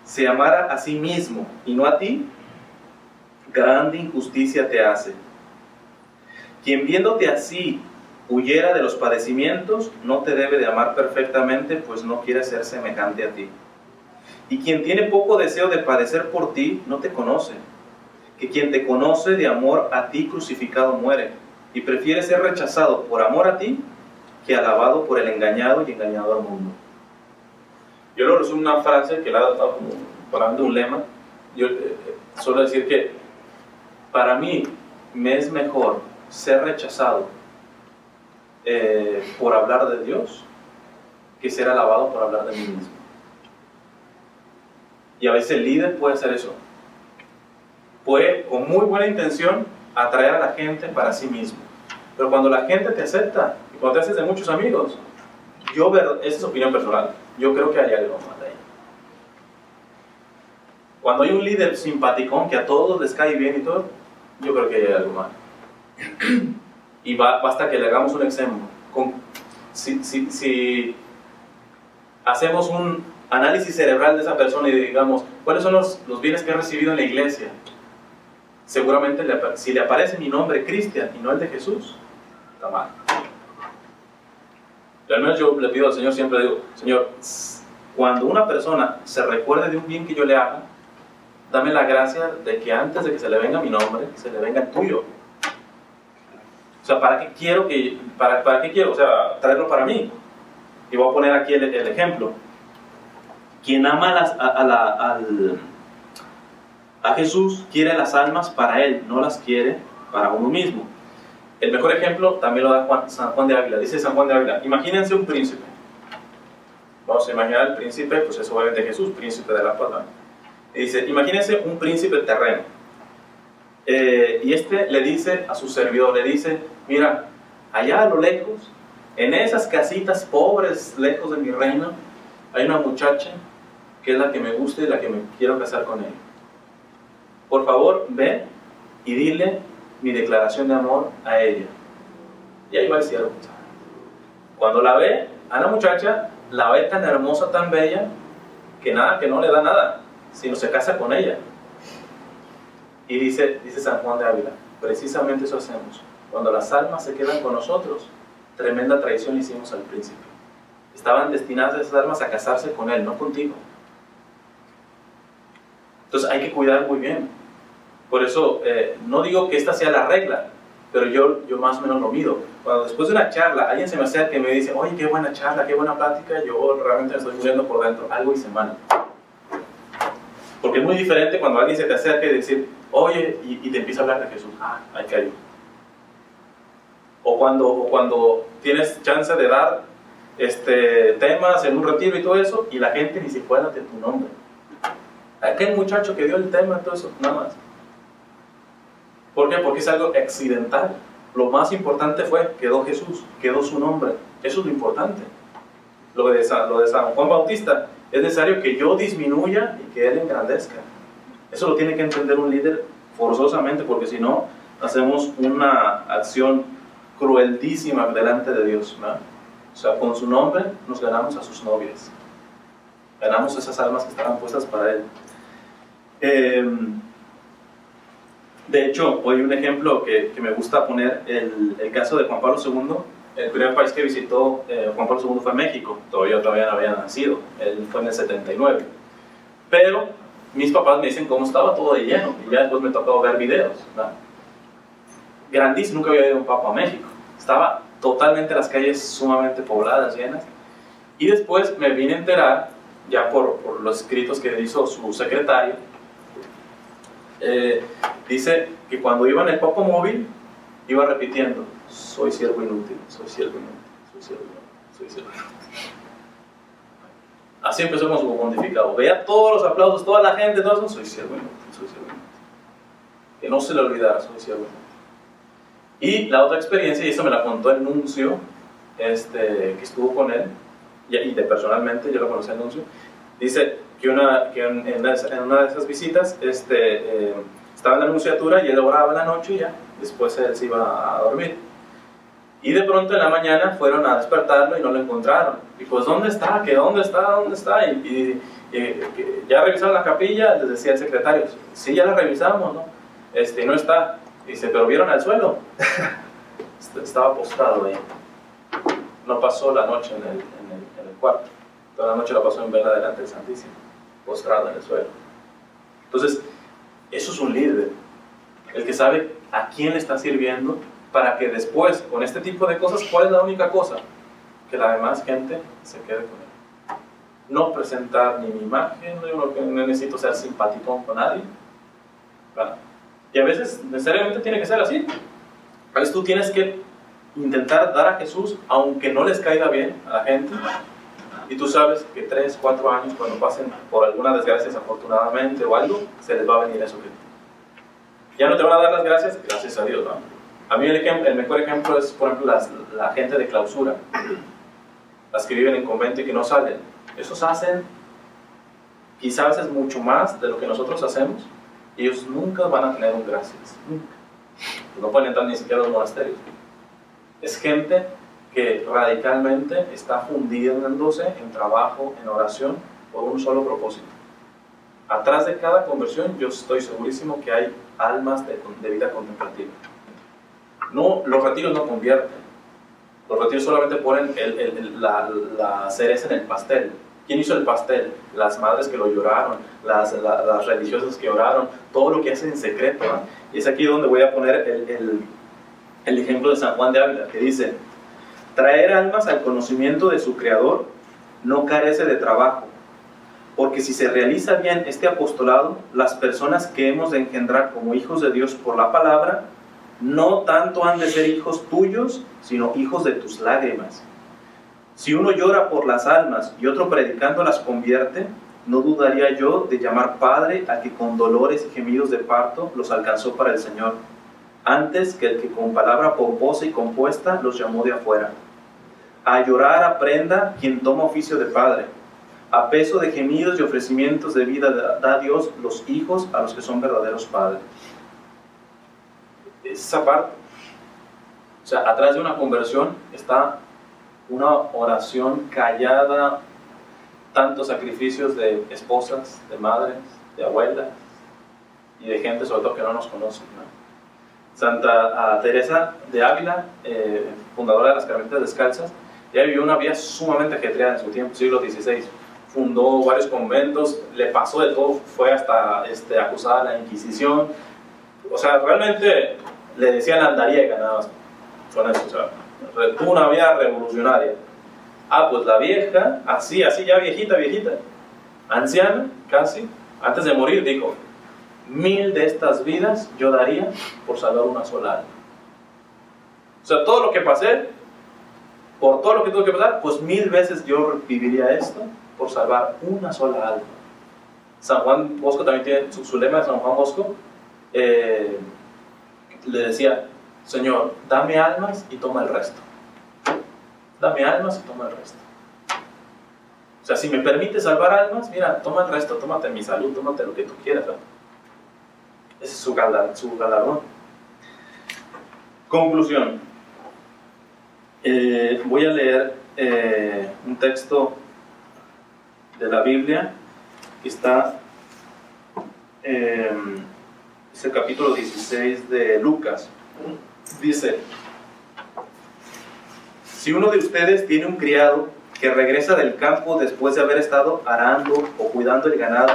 se amara a sí mismo y no a ti, grande injusticia te hace. Quien viéndote así huyera de los padecimientos, no te debe de amar perfectamente, pues no quiere ser semejante a ti. Y quien tiene poco deseo de padecer por ti, no te conoce. Que quien te conoce de amor a ti crucificado muere, y prefiere ser rechazado por amor a ti, que alabado por el engañado y engañador mundo. Yo lo resumo en una frase que la he dado como parando un lema. Yo suelo decir que para mí me es mejor ser rechazado por hablar de Dios que ser alabado por hablar de mí mismo. Y a veces el líder puede hacer eso. Puede, con muy buena intención, atraer a la gente para sí mismo. Pero cuando la gente te acepta, y cuando te haces de muchos amigos, esa es opinión personal, yo creo que hay algo más ahí. Cuando hay un líder simpaticón que a todos les cae bien y todo, yo creo que hay algo más. Y basta que le hagamos un ejemplo. Si hacemos un análisis cerebral de esa persona y digamos, ¿cuáles son los bienes que ha recibido en la iglesia? Seguramente si le aparece mi nombre, Cristian, y no el de Jesús, está mal. Y al menos yo le pido al Señor, siempre digo: Señor, cuando una persona se recuerde de un bien que yo le haga, dame la gracia de que antes de que se le venga mi nombre, se le venga el tuyo. O sea, ¿para qué quiero? O sea, traerlo para mí. Y voy a poner aquí el ejemplo. Quien ama a Jesús quiere las almas para Él, no las quiere para uno mismo. El mejor ejemplo también lo da San Juan de Ávila. Dice San Juan de Ávila: imagínense un príncipe. Vamos a imaginar al príncipe, pues es obviamente Jesús, príncipe de la paz. Y dice: imagínense un príncipe terreno. Y este le dice a su servidor, le dice: mira, allá a lo lejos, en esas casitas pobres, lejos de mi reino, hay una muchacha que es la que me gusta y la que me quiero casar con ella. Por favor, ve y dile mi declaración de amor a ella. Y ahí va el siervo. Cuando la ve, a la muchacha, la ve tan hermosa, tan bella, que no le da nada, sino se casa con ella. Y dice San Juan de Ávila: precisamente eso hacemos. Cuando las almas se quedan con nosotros, tremenda traición hicimos al príncipe. Estaban destinadas esas almas a casarse con él, no contigo. Entonces hay que cuidar muy bien. Por eso, no digo que esta sea la regla, pero yo más o menos lo mido. Cuando después de una charla alguien se me acerca y me dice: oye, qué buena charla, qué buena plática, yo realmente me estoy muriendo por dentro, algo hice mal. Porque es muy diferente cuando alguien se te acerca y decir: oye, y te empieza a hablar de Jesús. Hay que ayudar. O cuando tienes chance de dar temas en un retiro y todo eso, y la gente ni se acuerda de tu nombre. Aquel muchacho que dio el tema, todo eso, nada más. ¿Por qué? Porque es algo accidental. Lo más importante quedó Jesús, quedó su nombre. Eso es lo importante. Lo de San Juan Bautista, es necesario que yo disminuya y que él engrandezca. Eso lo tiene que entender un líder forzosamente, porque si no, hacemos una acción crueldísima delante de Dios, ¿no? O sea, con su nombre nos ganamos a sus novias. Ganamos esas almas que estarán puestas para él. De hecho, hoy un ejemplo que me gusta poner, el caso de Juan Pablo II. El primer país que visitó Juan Pablo II fue México. Todavía no había nacido. Él fue en el 79. Pero mis papás me dicen cómo estaba todo de lleno. Y ya después me tocó ver videos, ¿no? Grandísimo, nunca había ido un papa a México. Estaba totalmente las calles sumamente pobladas, llenas. Y después me vine a enterar, ya por los escritos que hizo su secretario, dice que cuando iba en el Papa Móvil, iba repitiendo: soy siervo inútil, soy siervo inútil, soy siervo inútil, soy siervo inútil. Así empezó con su pontificado. Veía todos los aplausos, toda la gente, todo eso: soy siervo inútil, soy siervo inútil. Que no se le olvidara: soy siervo inútil. Y la otra experiencia, y eso me la contó el nuncio que estuvo con él, y personalmente yo lo conocí al nuncio, dice que en una de esas visitas estaba en la nunciatura y él oraba en la noche y ya, después él se iba a dormir. Y de pronto en la mañana fueron a despertarlo y no lo encontraron. Y pues, ¿dónde está? ¿Qué dónde está? ¿Dónde está? Y ya revisaron la capilla, les decía el secretario, sí, ya la revisamos, ¿no? No está. Dice, ¿pero vieron al suelo? Estaba postrado ahí. No pasó la noche en el cuarto. Toda la noche la pasó en vela delante del Santísimo, postrado en el suelo. Entonces, eso es un líder, el que sabe a quién le está sirviendo, para que después, con este tipo de cosas, ¿cuál es la única cosa? Que la demás gente se quede con él. No presentar ni mi imagen, no necesito ser simpaticón con nadie, ¿verdad? Y a veces necesariamente tiene que ser así. A veces tú tienes que intentar dar a Jesús, aunque no les caiga bien a la gente, y tú sabes que 3, 4 años, cuando pasen por alguna desgracia desafortunadamente o algo, se les va a venir eso que ya no te van a dar las gracias, gracias a Dios, ¿no? A mí el mejor ejemplo es, por ejemplo, la gente de clausura, las que viven en convento y que no salen. Esos hacen quizás a veces mucho más de lo que nosotros hacemos, y ellos nunca van a tener un gracias, nunca. No pueden entrar ni siquiera a los monasterios. Es gente que radicalmente está fundiéndose en trabajo, en oración, por un solo propósito. Atrás de cada conversión yo estoy segurísimo que hay almas de vida contemplativa. No, los retiros no convierten. Los retiros solamente ponen la cereza en el pastel. ¿Quién hizo el pastel? Las madres que lo lloraron, las religiosas que oraron, todo lo que hacen en secreto, ¿no? Y es aquí donde voy a poner el ejemplo de San Juan de Ávila, que dice: traer almas al conocimiento de su Creador no carece de trabajo, porque si se realiza bien este apostolado, las personas que hemos de engendrar como hijos de Dios por la palabra, no tanto han de ser hijos tuyos, sino hijos de tus lágrimas. Si uno llora por las almas y otro predicando las convierte, no dudaría yo de llamar Padre al que con dolores y gemidos de parto los alcanzó para el Señor, antes que el que con palabra pomposa y compuesta los llamó de afuera. A llorar aprenda quien toma oficio de padre. A peso de gemidos y ofrecimientos de vida da Dios los hijos a los que son verdaderos padres. Esa parte, o sea, atrás de una conversión está una oración callada, tantos sacrificios de esposas, de madres, de abuelas y de gente sobre todo que no nos conoce, ¿no? Santa Teresa de Ávila, fundadora de las Carmelitas Descalzas, ella vivió una vida sumamente ajetreada en su tiempo, siglo XVI. Fundó varios conventos, le pasó de todo, fue hasta acusada de la Inquisición. O sea, realmente le decían andariega nada más con eso, o sea, tuvo una vida revolucionaria. Pues la vieja, así ya viejita, anciana casi, antes de morir dijo: 1000 de estas vidas yo daría por salvar una sola alma. O sea, todo lo que pasé, por todo lo que tuve que pasar, pues 1000 veces yo viviría esto por salvar una sola alma. San Juan Bosco también tiene su lema de San Juan Bosco, le decía: Señor, dame almas y toma el resto. Dame almas y toma el resto. O sea, si me permite salvar almas, mira, toma el resto, tómate mi salud, tómate lo que tú quieras, ¿no? Ese es su galardón. Conclusión. Voy a leer un texto de la Biblia que está es el capítulo 16 de Lucas. Dice: si uno de ustedes tiene un criado que regresa del campo después de haber estado arando o cuidando el ganado,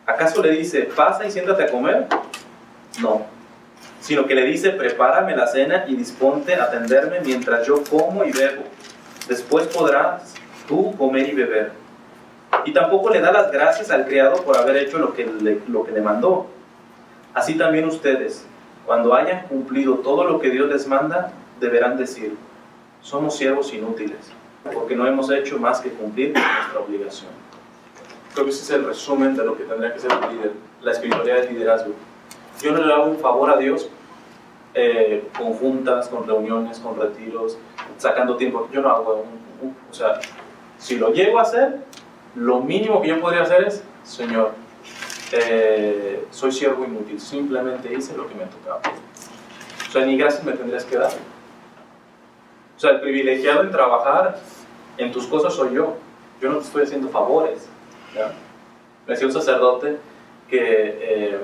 ¿acaso le dice: pasa y siéntate a comer? No, sino que le dice: prepárame la cena y disponte a atenderme mientras yo como y bebo. Después podrás tú comer y beber. Y tampoco le da las gracias al criado por haber hecho lo que le mandó. Así también ustedes, cuando hayan cumplido todo lo que Dios les manda, deberán decir: somos siervos inútiles, porque no hemos hecho más que cumplir nuestra obligación. Creo que ese es el resumen de lo que tendría que ser un líder, la espiritualidad del liderazgo. Yo no le hago un favor a Dios con juntas, con reuniones, con retiros, sacando tiempo. Yo no hago o sea, si lo llego a hacer, lo mínimo que yo podría hacer es, Señor, soy siervo inútil, simplemente hice lo que me tocaba. O sea, ni gracias me tendrías que dar. O sea, el privilegiado en trabajar en tus cosas soy yo. Yo no te estoy haciendo favores, ¿ya? Me decía un sacerdote que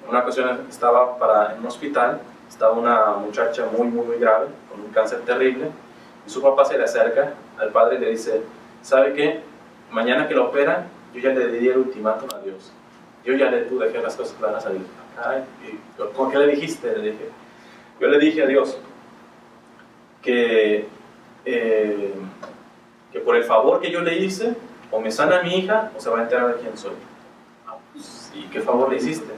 una ocasión estaba en un hospital, estaba una muchacha muy grave, con un cáncer terrible, y su papá se le acerca al padre y le dice, ¿sabe qué? Mañana que la operan, yo ya le di el ultimátum a Dios. Yo ya le pude dejar las cosas claras a Dios. Ay, ¿con qué le dijiste? Le dije. Yo le dije a Dios que por el favor que yo le hice, o me sana mi hija, o se va a enterar de quién soy. ¿Y qué favor le hiciste?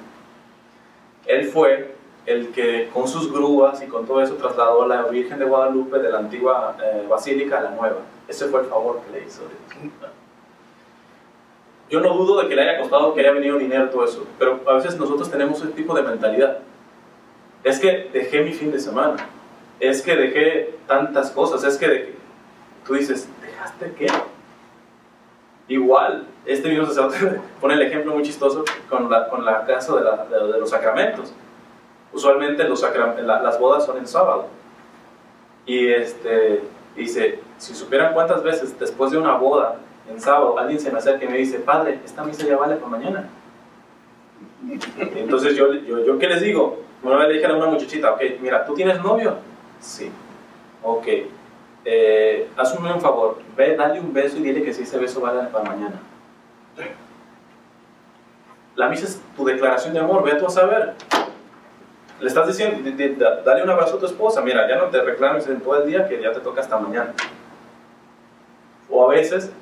Él fue el que con sus grúas y con todo eso trasladó a la Virgen de Guadalupe de la antigua basílica a la nueva. Ese fue el favor que le hizo. Yo no dudo de que le haya costado, que haya venido dinero, todo eso, pero a veces nosotros tenemos ese tipo de mentalidad. Es que dejé mi fin de semana, es que dejé tantas cosas, es que tú dices, ¿dejaste qué? Igual, este mismo sacerdote pone el ejemplo muy chistoso con la casa de los sacramentos. Usualmente las bodas son en sábado. Y dice, si supieran cuántas veces después de una boda en sábado alguien se me acerca y me dice, padre, esta misa ya vale para mañana. Entonces yo ¿qué les digo? Una vez le dije a una muchachita, ok, mira, ¿tú tienes novio? Sí. Ok. Hazme un favor, ve, dale un beso y dile que si ese beso vale para mañana. La misa es tu declaración de amor, ve tú a saber. Le estás diciendo, dale un abrazo a tu esposa, mira, ya no te reclames en todo el día que ya te toca hasta mañana. O a veces,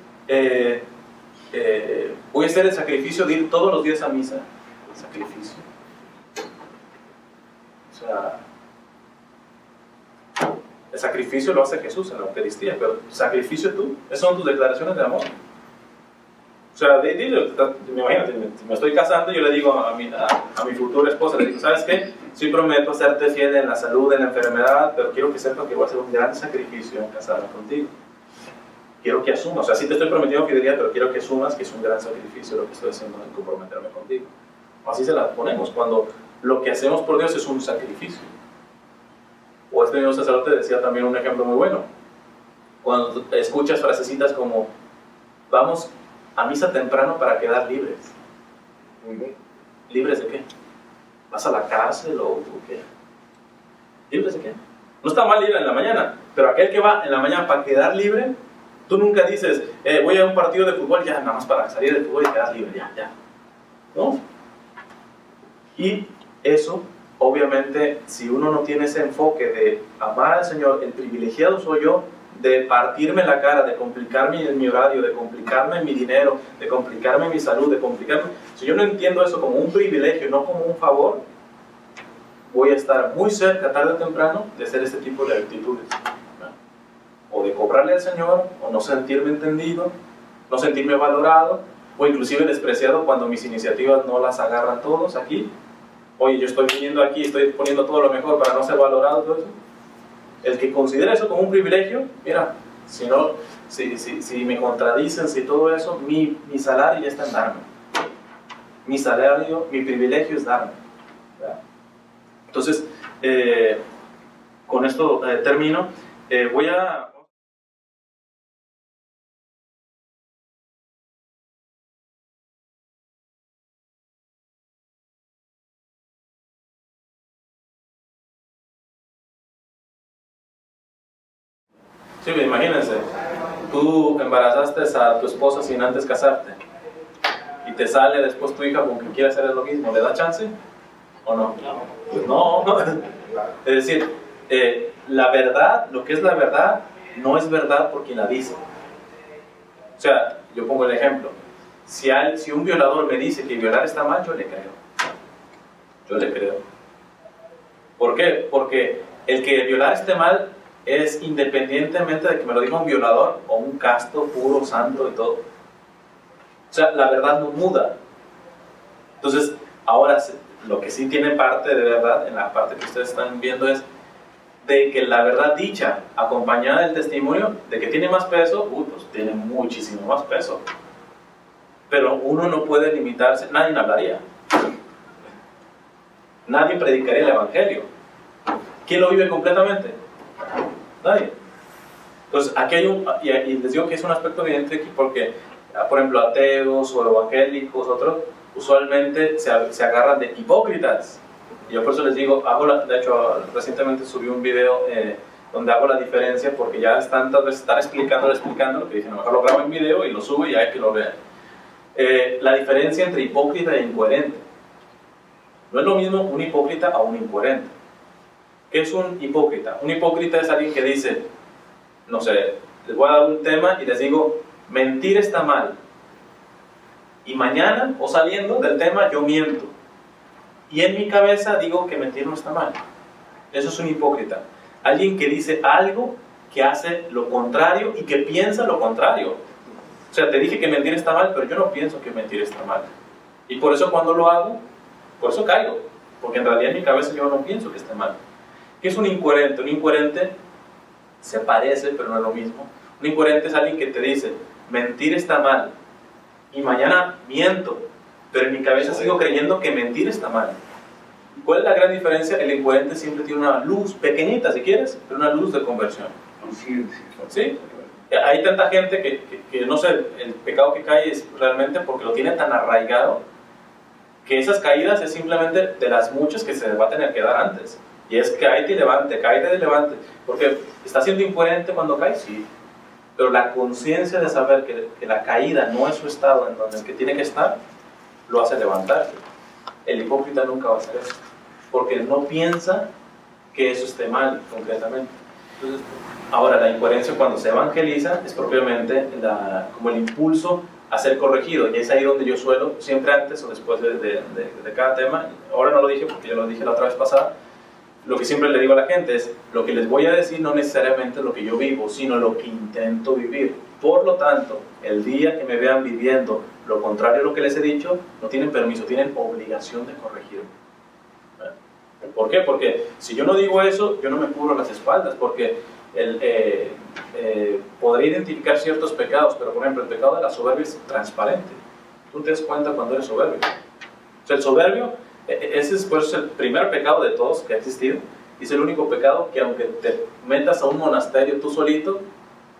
voy a hacer el sacrificio de ir todos los días a misa. Sacrificio. O sea, el sacrificio lo hace Jesús en la Eucaristía, pero sacrificio tú, esas son tus declaraciones de amor. O sea, dile, imagínate, si me estoy casando, yo le digo a mi futura esposa, le digo, ¿sabes qué? Sí prometo serte fiel en la salud, en la enfermedad, pero quiero que sepas que voy a hacer un gran sacrificio en casarme contigo. Quiero que asumas, o sea, sí te estoy prometiendo fidelidad, pero quiero que asumas que es un gran sacrificio lo que estoy haciendo en comprometerme contigo. Así se la ponemos, cuando lo que hacemos por Dios es un sacrificio. O este mismo sacerdote decía también un ejemplo muy bueno. Cuando escuchas frasecitas como, vamos a misa temprano para quedar libres. ¿Libres de qué? ¿Vas a la cárcel o qué? ¿Libres de qué? No está mal ir en la mañana, pero aquel que va en la mañana para quedar libre, tú nunca dices, voy a un partido de fútbol ya, nada más para salir del fútbol y quedar libre, ya. ¿No? Y eso, obviamente, si uno no tiene ese enfoque de amar al Señor, el privilegiado soy yo, de partirme la cara, de complicarme en mi horario, de complicarme en mi dinero, de complicarme en mi salud, de complicarme... Si yo no entiendo eso como un privilegio, no como un favor, voy a estar muy cerca, tarde o temprano, de hacer este tipo de actitudes. O de cobrarle al Señor, o no sentirme entendido, no sentirme valorado, o inclusive despreciado cuando mis iniciativas no las agarran todos aquí. Oye, yo estoy viniendo aquí, estoy poniendo todo lo mejor para no ser valorado, todo eso. El que considera eso como un privilegio, mira, si me contradicen, si todo eso, mi salario ya está en darme. Mi salario, mi privilegio es darme. ¿Verdad? Entonces, con esto termino. Voy a... Sí, imagínense, tú embarazaste a tu esposa sin antes casarte y te sale después tu hija con que quiere hacer lo mismo, ¿le da chance? ¿O no? Pues no. Es decir, la verdad, lo que es la verdad, no es verdad por quien la dice. O sea, yo pongo el ejemplo, si un violador me dice que violar está mal, yo le creo. Yo le creo. ¿Por qué? Porque el que violar esté mal es independientemente de que me lo diga un violador o un casto, puro, santo y todo. O sea, la verdad no muda. Entonces, ahora lo que sí tiene parte de verdad, en la parte que ustedes están viendo, es de que la verdad dicha, acompañada del testimonio, de que tiene más peso, pues tiene muchísimo más peso. pero uno no puede limitarse, nadie hablaría. Nadie predicaría el Evangelio. ¿Quién lo vive completamente? Nadie. Entonces, aquí hay y les digo que es un aspecto evidente aquí porque, por ejemplo, ateos o evangélicos, otros, usualmente se agarran de hipócritas. Y yo por eso les digo, de hecho, recientemente subí un video donde hago la diferencia porque ya tantas veces están explicando, que dije, no, mejor lo grabo en video y lo subo y ya hay que lo vean. La diferencia entre hipócrita e incoherente. No es lo mismo un hipócrita a un incoherente. ¿Qué es un hipócrita? Un hipócrita es alguien que dice, no sé, les voy a dar un tema y les digo, mentir está mal. Y mañana, o saliendo del tema, yo miento. Y en mi cabeza digo que mentir no está mal. Eso es un hipócrita. Alguien que dice algo que hace lo contrario y que piensa lo contrario. O sea, te dije que mentir está mal, pero yo no pienso que mentir está mal. Y por eso cuando lo hago, por eso caigo. Porque en realidad en mi cabeza yo no pienso que esté mal. ¿Qué es un incoherente? Un incoherente se parece, pero no es lo mismo. Un incoherente es alguien que te dice, mentir está mal. Y mañana miento, pero en mi cabeza sigo creyendo que mentir está mal. ¿Cuál es la gran diferencia? El incoherente siempre tiene una luz, pequeñita si quieres, pero una luz de conversión. ¿Sí? Hay tanta gente que no sé, el pecado que cae es realmente porque lo tiene tan arraigado que esas caídas es simplemente de las muchas que se va a tener que dar antes. Y es caíte y levante, caíte y levante. Porque está siendo incoherente cuando cae, sí. Pero la conciencia de saber que la caída no es su estado en donde el que tiene que estar, lo hace levantarse. El hipócrita nunca va a hacer eso. Porque no piensa que eso esté mal, concretamente. Entonces, ahora, la incoherencia cuando se evangeliza es propiamente como el impulso a ser corregido. Y es ahí donde yo suelo, siempre antes o después de cada tema, ahora no lo dije porque yo lo dije la otra vez pasada, lo que siempre le digo a la gente es, lo que les voy a decir no necesariamente es lo que yo vivo, sino lo que intento vivir. Por lo tanto, el día que me vean viviendo lo contrario a lo que les he dicho, no tienen permiso, tienen obligación de corregirme. ¿Por qué? Porque si yo no digo eso, yo no me cubro las espaldas, porque podré identificar ciertos pecados, pero por ejemplo el pecado de la soberbia es transparente. Tú te das cuenta cuando eres soberbio. O sea, el soberbio, ese es pues el primer pecado de todos que ha existido, y es el único pecado que aunque te metas a un monasterio tú solito,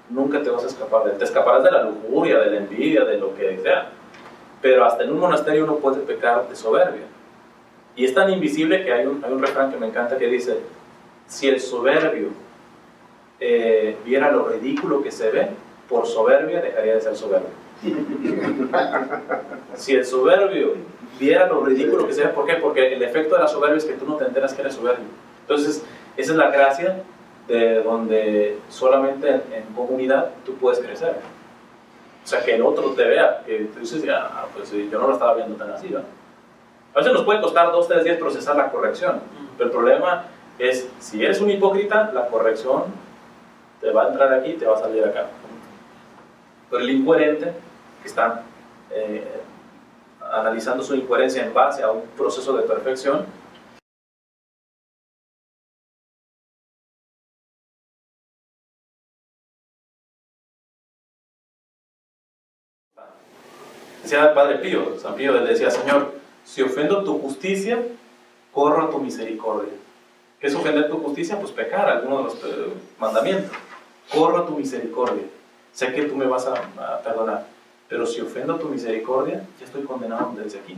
nunca te vas a escapar de él. Te escaparás de la lujuria, de la envidia, de lo que sea, pero hasta en un monasterio uno puede pecar de soberbia. Y es tan invisible que hay un refrán que me encanta que dice, si el soberbio viera lo ridículo que se ve, por soberbia dejaría de ser soberbio. Si el soberbio viera lo ridículo que se ve, ¿por qué? Porque el efecto de la soberbia es que tú no te enteras que eres soberbio. Entonces, esa es la gracia de donde solamente en comunidad tú puedes crecer. O sea, que el otro te vea, que tú dices, pues yo no lo estaba viendo tan así, ¿no? A veces nos puede costar 2 o 3 días procesar la corrección, pero el problema es, si eres un hipócrita, la corrección te va a entrar aquí y te va a salir acá. Pero el incoherente, que está analizando su incoherencia en base a un proceso de perfección, decía el Padre Pío, San Pío, le decía, Señor, si ofendo tu justicia, corro a tu misericordia. ¿Qué es ofender tu justicia? Pues pecar, alguno de los mandamientos. Corro a tu misericordia. Sé que tú me vas a perdonar, pero si ofendo tu misericordia, ya estoy condenado desde aquí.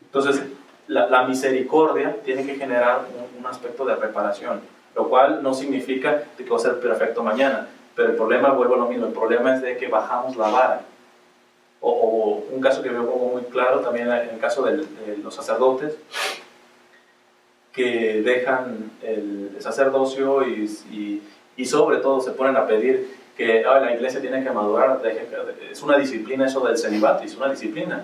Entonces, la misericordia tiene que generar un aspecto de reparación, lo cual no significa que va a ser perfecto mañana, pero el problema, vuelvo a lo mismo, el problema es de que bajamos la vara. O un caso que veo como muy claro también en el caso de los sacerdotes, que dejan el sacerdocio y sobre todo se ponen a pedir que la iglesia tiene que madurar, es una disciplina eso del celibato, es una disciplina.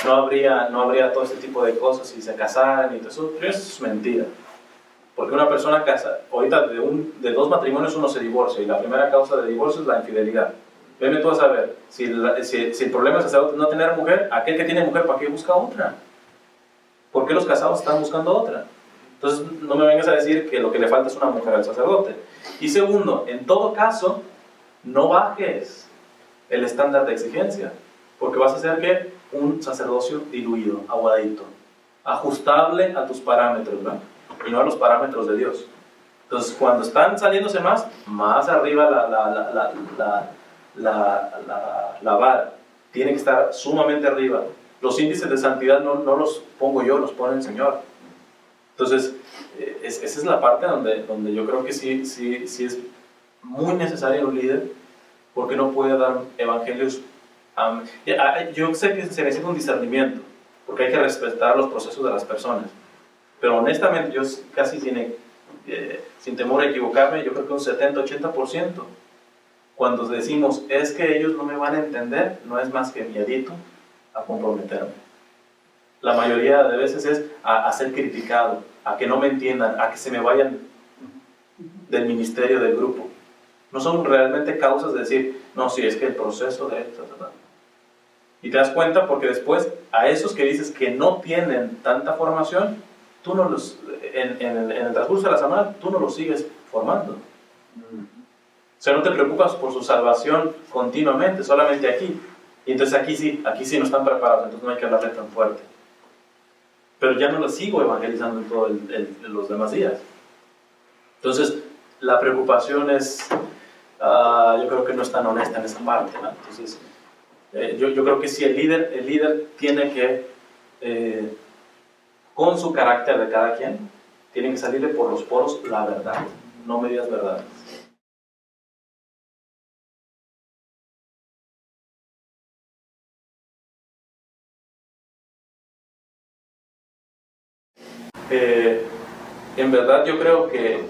No habría todo este tipo de cosas si se casaran y todo eso, pero eso es mentira. Porque una persona casa, ahorita de 2 matrimonios uno se divorcia y la primera causa de divorcio es la infidelidad. Veme tú a saber, si el problema es no tener mujer, aquel que tiene mujer, ¿para qué busca otra? ¿Por qué los casados están buscando otra? Entonces no me vengas a decir que lo que le falta es una mujer al sacerdote. Y segundo, en todo caso, no bajes el estándar de exigencia, porque vas a hacer que un sacerdocio diluido, aguadito, ajustable a tus parámetros, ¿no? Y no a los parámetros de Dios. Entonces, cuando están saliéndose más arriba la vara, tiene que estar sumamente arriba. Los índices de santidad no los pongo yo, los pone el Señor. Entonces, esa es la parte donde yo creo que sí es muy necesario un líder, porque no puede dar evangelios. Yo sé que se necesita un discernimiento, porque hay que respetar los procesos de las personas, pero honestamente yo casi sin temor a equivocarme, yo creo que un 70-80%, cuando decimos es que ellos no me van a entender, no es más que miedito a comprometerme. La mayoría de veces es a ser criticado, a que no me entiendan, a que se me vayan del ministerio, del grupo. No son realmente causas de decir, no, sí, es que el proceso de esto, y te das cuenta porque después a esos que dices que no tienen tanta formación, tú no los, en el transcurso de la semana, tú no los sigues formando. O sea, no te preocupas por su salvación continuamente, solamente aquí. Y entonces aquí sí no están preparados, entonces no hay que hablarle tan fuerte. Pero ya no los sigo evangelizando en todos los demás días. Entonces, la preocupación es, yo creo que no es tan honesta en esa parte, ¿no? Entonces, yo creo que si el líder tiene que, con su carácter de cada quien, tiene que salirle por los poros la verdad, no medias verdades. En verdad yo creo que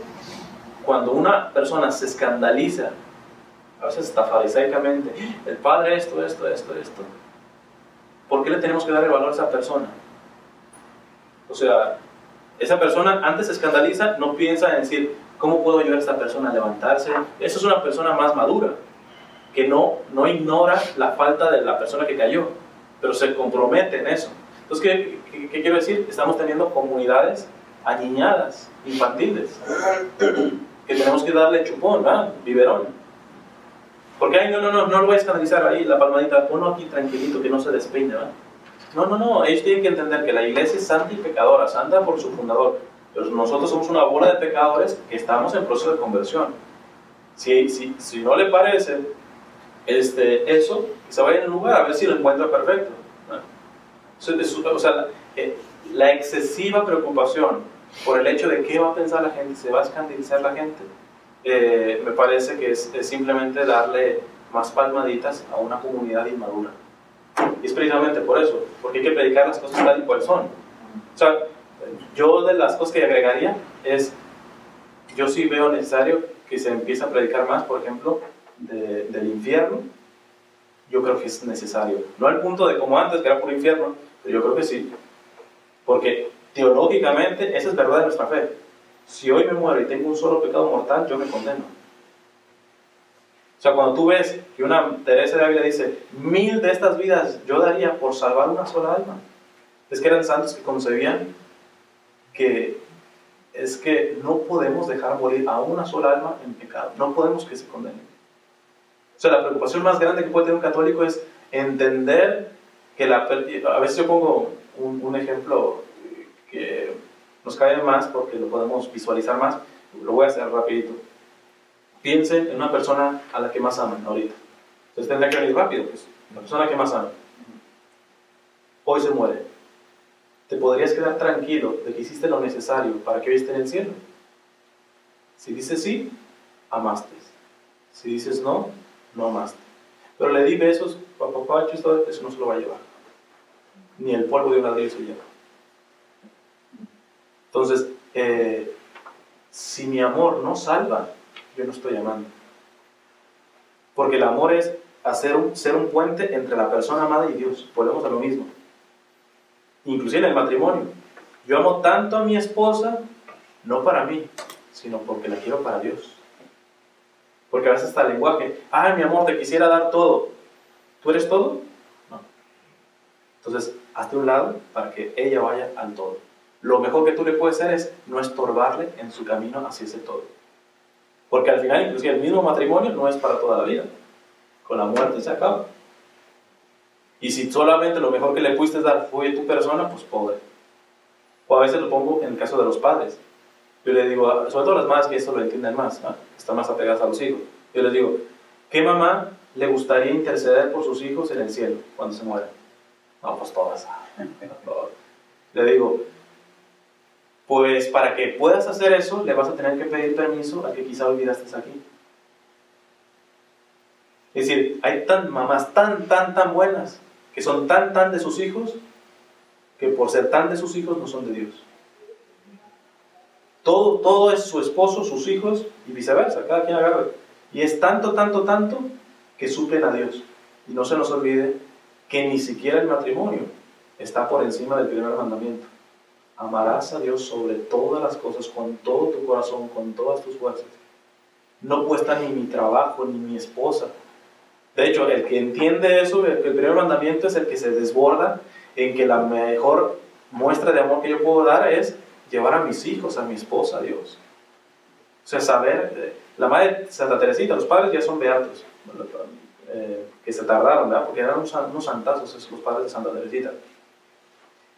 cuando una persona se escandaliza, a veces hasta fariseicamente, el padre esto, ¿por qué le tenemos que dar el valor a esa persona? O sea, esa persona antes se escandaliza, no piensa en decir, ¿cómo puedo ayudar a esta persona a levantarse? Esa es una persona más madura, que no ignora la falta de la persona que cayó, pero se compromete en eso. Entonces, ¿qué quiero decir? Estamos teniendo comunidades aniñadas, infantiles, que tenemos que darle chupón, ¿verdad? Biberón. Porque, ay, no lo voy a escandalizar ahí, la palmadita, ponlo aquí tranquilito, que no se despeine, ¿verdad? No, ellos tienen que entender que la iglesia es santa y pecadora, santa por su fundador, pero nosotros somos una bola de pecadores que estamos en proceso de conversión. Si no le parece eso, que se vaya en el lugar a ver si lo encuentra perfecto, ¿no? O sea, la excesiva preocupación por el hecho de qué va a pensar la gente, se va a escandalizar la gente, me parece que es simplemente darle más palmaditas a una comunidad inmadura. Y es precisamente por eso, porque hay que predicar las cosas tal y cual son. O sea, yo de las cosas que agregaría es, yo sí veo necesario que se empiece a predicar más, por ejemplo, del infierno. Yo creo que es necesario. No al punto de como antes, que era puro infierno, pero yo creo que sí. Porque teológicamente esa es verdad de nuestra fe. Si hoy me muero y tengo un solo pecado mortal, yo me condeno. O sea, cuando tú ves que una Teresa de Ávila dice, 1000 de estas vidas yo daría por salvar una sola alma. Es que eran santos que concebían que es que no podemos dejar morir a una sola alma en pecado. No podemos que se condene. O sea, la preocupación más grande que puede tener un católico es entender que a veces yo pongo un ejemplo que nos cae más porque lo podemos visualizar más. Lo voy a hacer rapidito. Piensen en una persona a la que más aman ahorita. Entonces tendrá que venir rápido, pues. La persona que más aman. Hoy se muere. ¿Te podrías quedar tranquilo de que hiciste lo necesario para que hoy esté en el cielo? Si dices sí, amaste. Si dices no, no amaste. Pero le di besos, papachos, todo eso no se lo va a llevar. Ni el polvo de un ladrillo se lleva. Entonces, si mi amor no salva, yo no estoy amando. Porque el amor es ser un puente entre la persona amada y Dios. Volvemos a lo mismo. Inclusive en el matrimonio. Yo amo tanto a mi esposa, no para mí, sino porque la quiero para Dios. Porque a veces está el lenguaje, ay, mi amor, te quisiera dar todo. ¿Tú eres todo? No. Entonces, hazte un lado para que ella vaya al todo. Lo mejor que tú le puedes hacer es no estorbarle en su camino hacia ese todo. Porque al final, inclusive, el mismo matrimonio no es para toda la vida. Con la muerte se acaba. Y si solamente lo mejor que le pudiste dar fue tu persona, pues pobre. O a veces lo pongo en el caso de los padres. Yo les digo, sobre todo las madres que eso lo entienden más, ¿no? Están más apegadas a los hijos. Yo les digo, ¿qué mamá le gustaría interceder por sus hijos en el cielo cuando se mueran? No, pues todas. Le digo, pues para que puedas hacer eso, le vas a tener que pedir permiso a que quizá olvidaste aquí. Es decir, hay mamás tan buenas, que son tan de sus hijos, que por ser tan de sus hijos no son de Dios. Todo es su esposo, sus hijos y viceversa, cada quien agarra. Y es tanto que suplen a Dios. Y no se nos olvide que ni siquiera el matrimonio está por encima del primer mandamiento. Amarás a Dios sobre todas las cosas, con todo tu corazón, con todas tus fuerzas. No cuesta ni mi trabajo, ni mi esposa. De hecho, el que entiende eso, el primer mandamiento es el que se desborda en que la mejor muestra de amor que yo puedo dar es llevar a mis hijos, a mi esposa, a Dios. O sea, saber, la madre de Santa Teresita, los padres ya son beatos, que se tardaron, ¿verdad? Porque eran unos santazos esos, los padres de Santa Teresita.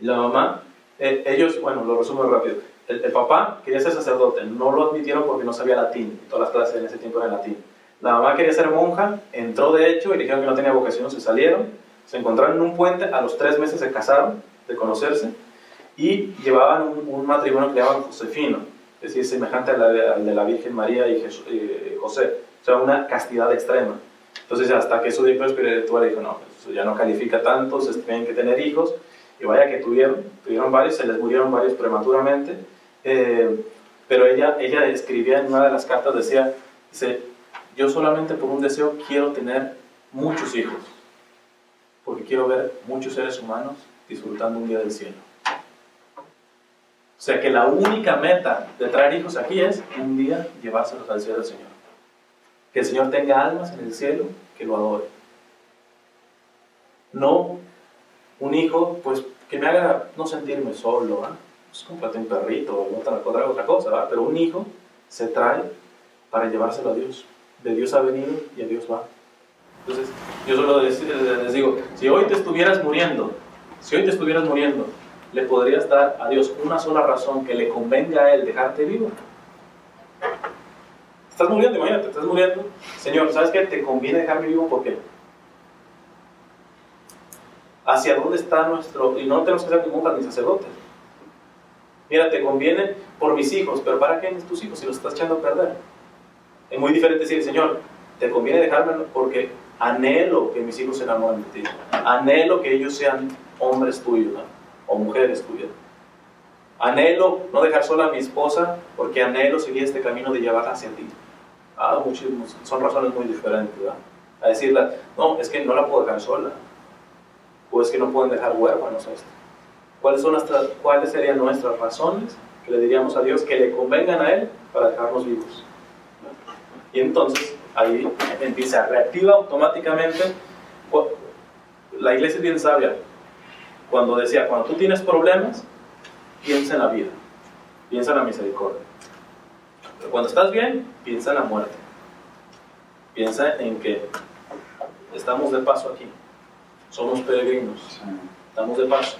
Y la mamá, ellos, bueno, lo resumo rápido. El papá quería ser sacerdote, no lo admitieron porque no sabía latín, y todas las clases en ese tiempo eran latín. La mamá quería ser monja, entró de hecho y dijeron que no tenía vocación, se salieron, se encontraron en un puente, a los 3 meses se casaron de conocerse y llevaban un matrimonio que llamaban Josefino, es decir, semejante al de la Virgen María y José, o sea, una castidad extrema. Entonces, hasta que su director espiritual dijo, no, eso ya no califica tanto, se tienen que tener hijos, y vaya que tuvieron varios, se les murieron varios prematuramente, pero ella escribía en una de las cartas, dice, yo solamente por un deseo quiero tener muchos hijos, porque quiero ver muchos seres humanos disfrutando un día del cielo. O sea que la única meta de traer hijos aquí es un día llevárselos al cielo del Señor. Que el Señor tenga almas en el cielo que lo adoren. No un hijo, pues, que me haga no sentirme solo, ¿eh? Pues cómprate un perrito o otra cosa, ¿verdad? Pero un hijo se trae para llevárselo a Dios. De Dios ha venido y a Dios va. Entonces, yo solo les digo, si hoy te estuvieras muriendo, ¿le podrías dar a Dios una sola razón que le convenga a Él dejarte vivo? Estás muriendo, imagínate, estás muriendo. Señor, ¿sabes qué? Te conviene dejarme vivo, ¿por qué? ¿Hacia dónde está nuestro...? Y no tenemos que ser ni monjas ni sacerdotes. Mira, te conviene por mis hijos, pero ¿para qué tus hijos si los estás echando a perder? Es muy diferente decir, Señor, te conviene dejarme porque anhelo que mis hijos se enamoren de ti. Anhelo que ellos sean hombres tuyos, ¿no? O mujeres tuyas. Anhelo no dejar sola a mi esposa porque anhelo seguir este camino de llevarla hacia ti. Muchísimos, son razones muy diferentes, ¿verdad? A decirle, no, es que no la puedo dejar sola. O es que no pueden dejar huérfanos esto. ¿Cuáles serían nuestras razones que le diríamos a Dios que le convengan a Él para dejarnos vivos? Y entonces ahí empieza, reactiva automáticamente. La iglesia es bien sabia cuando decía, cuando tú tienes problemas, piensa en la vida, piensa en la misericordia. Pero cuando estás bien, piensa en la muerte. Piensa en que estamos de paso aquí, somos peregrinos, estamos de paso.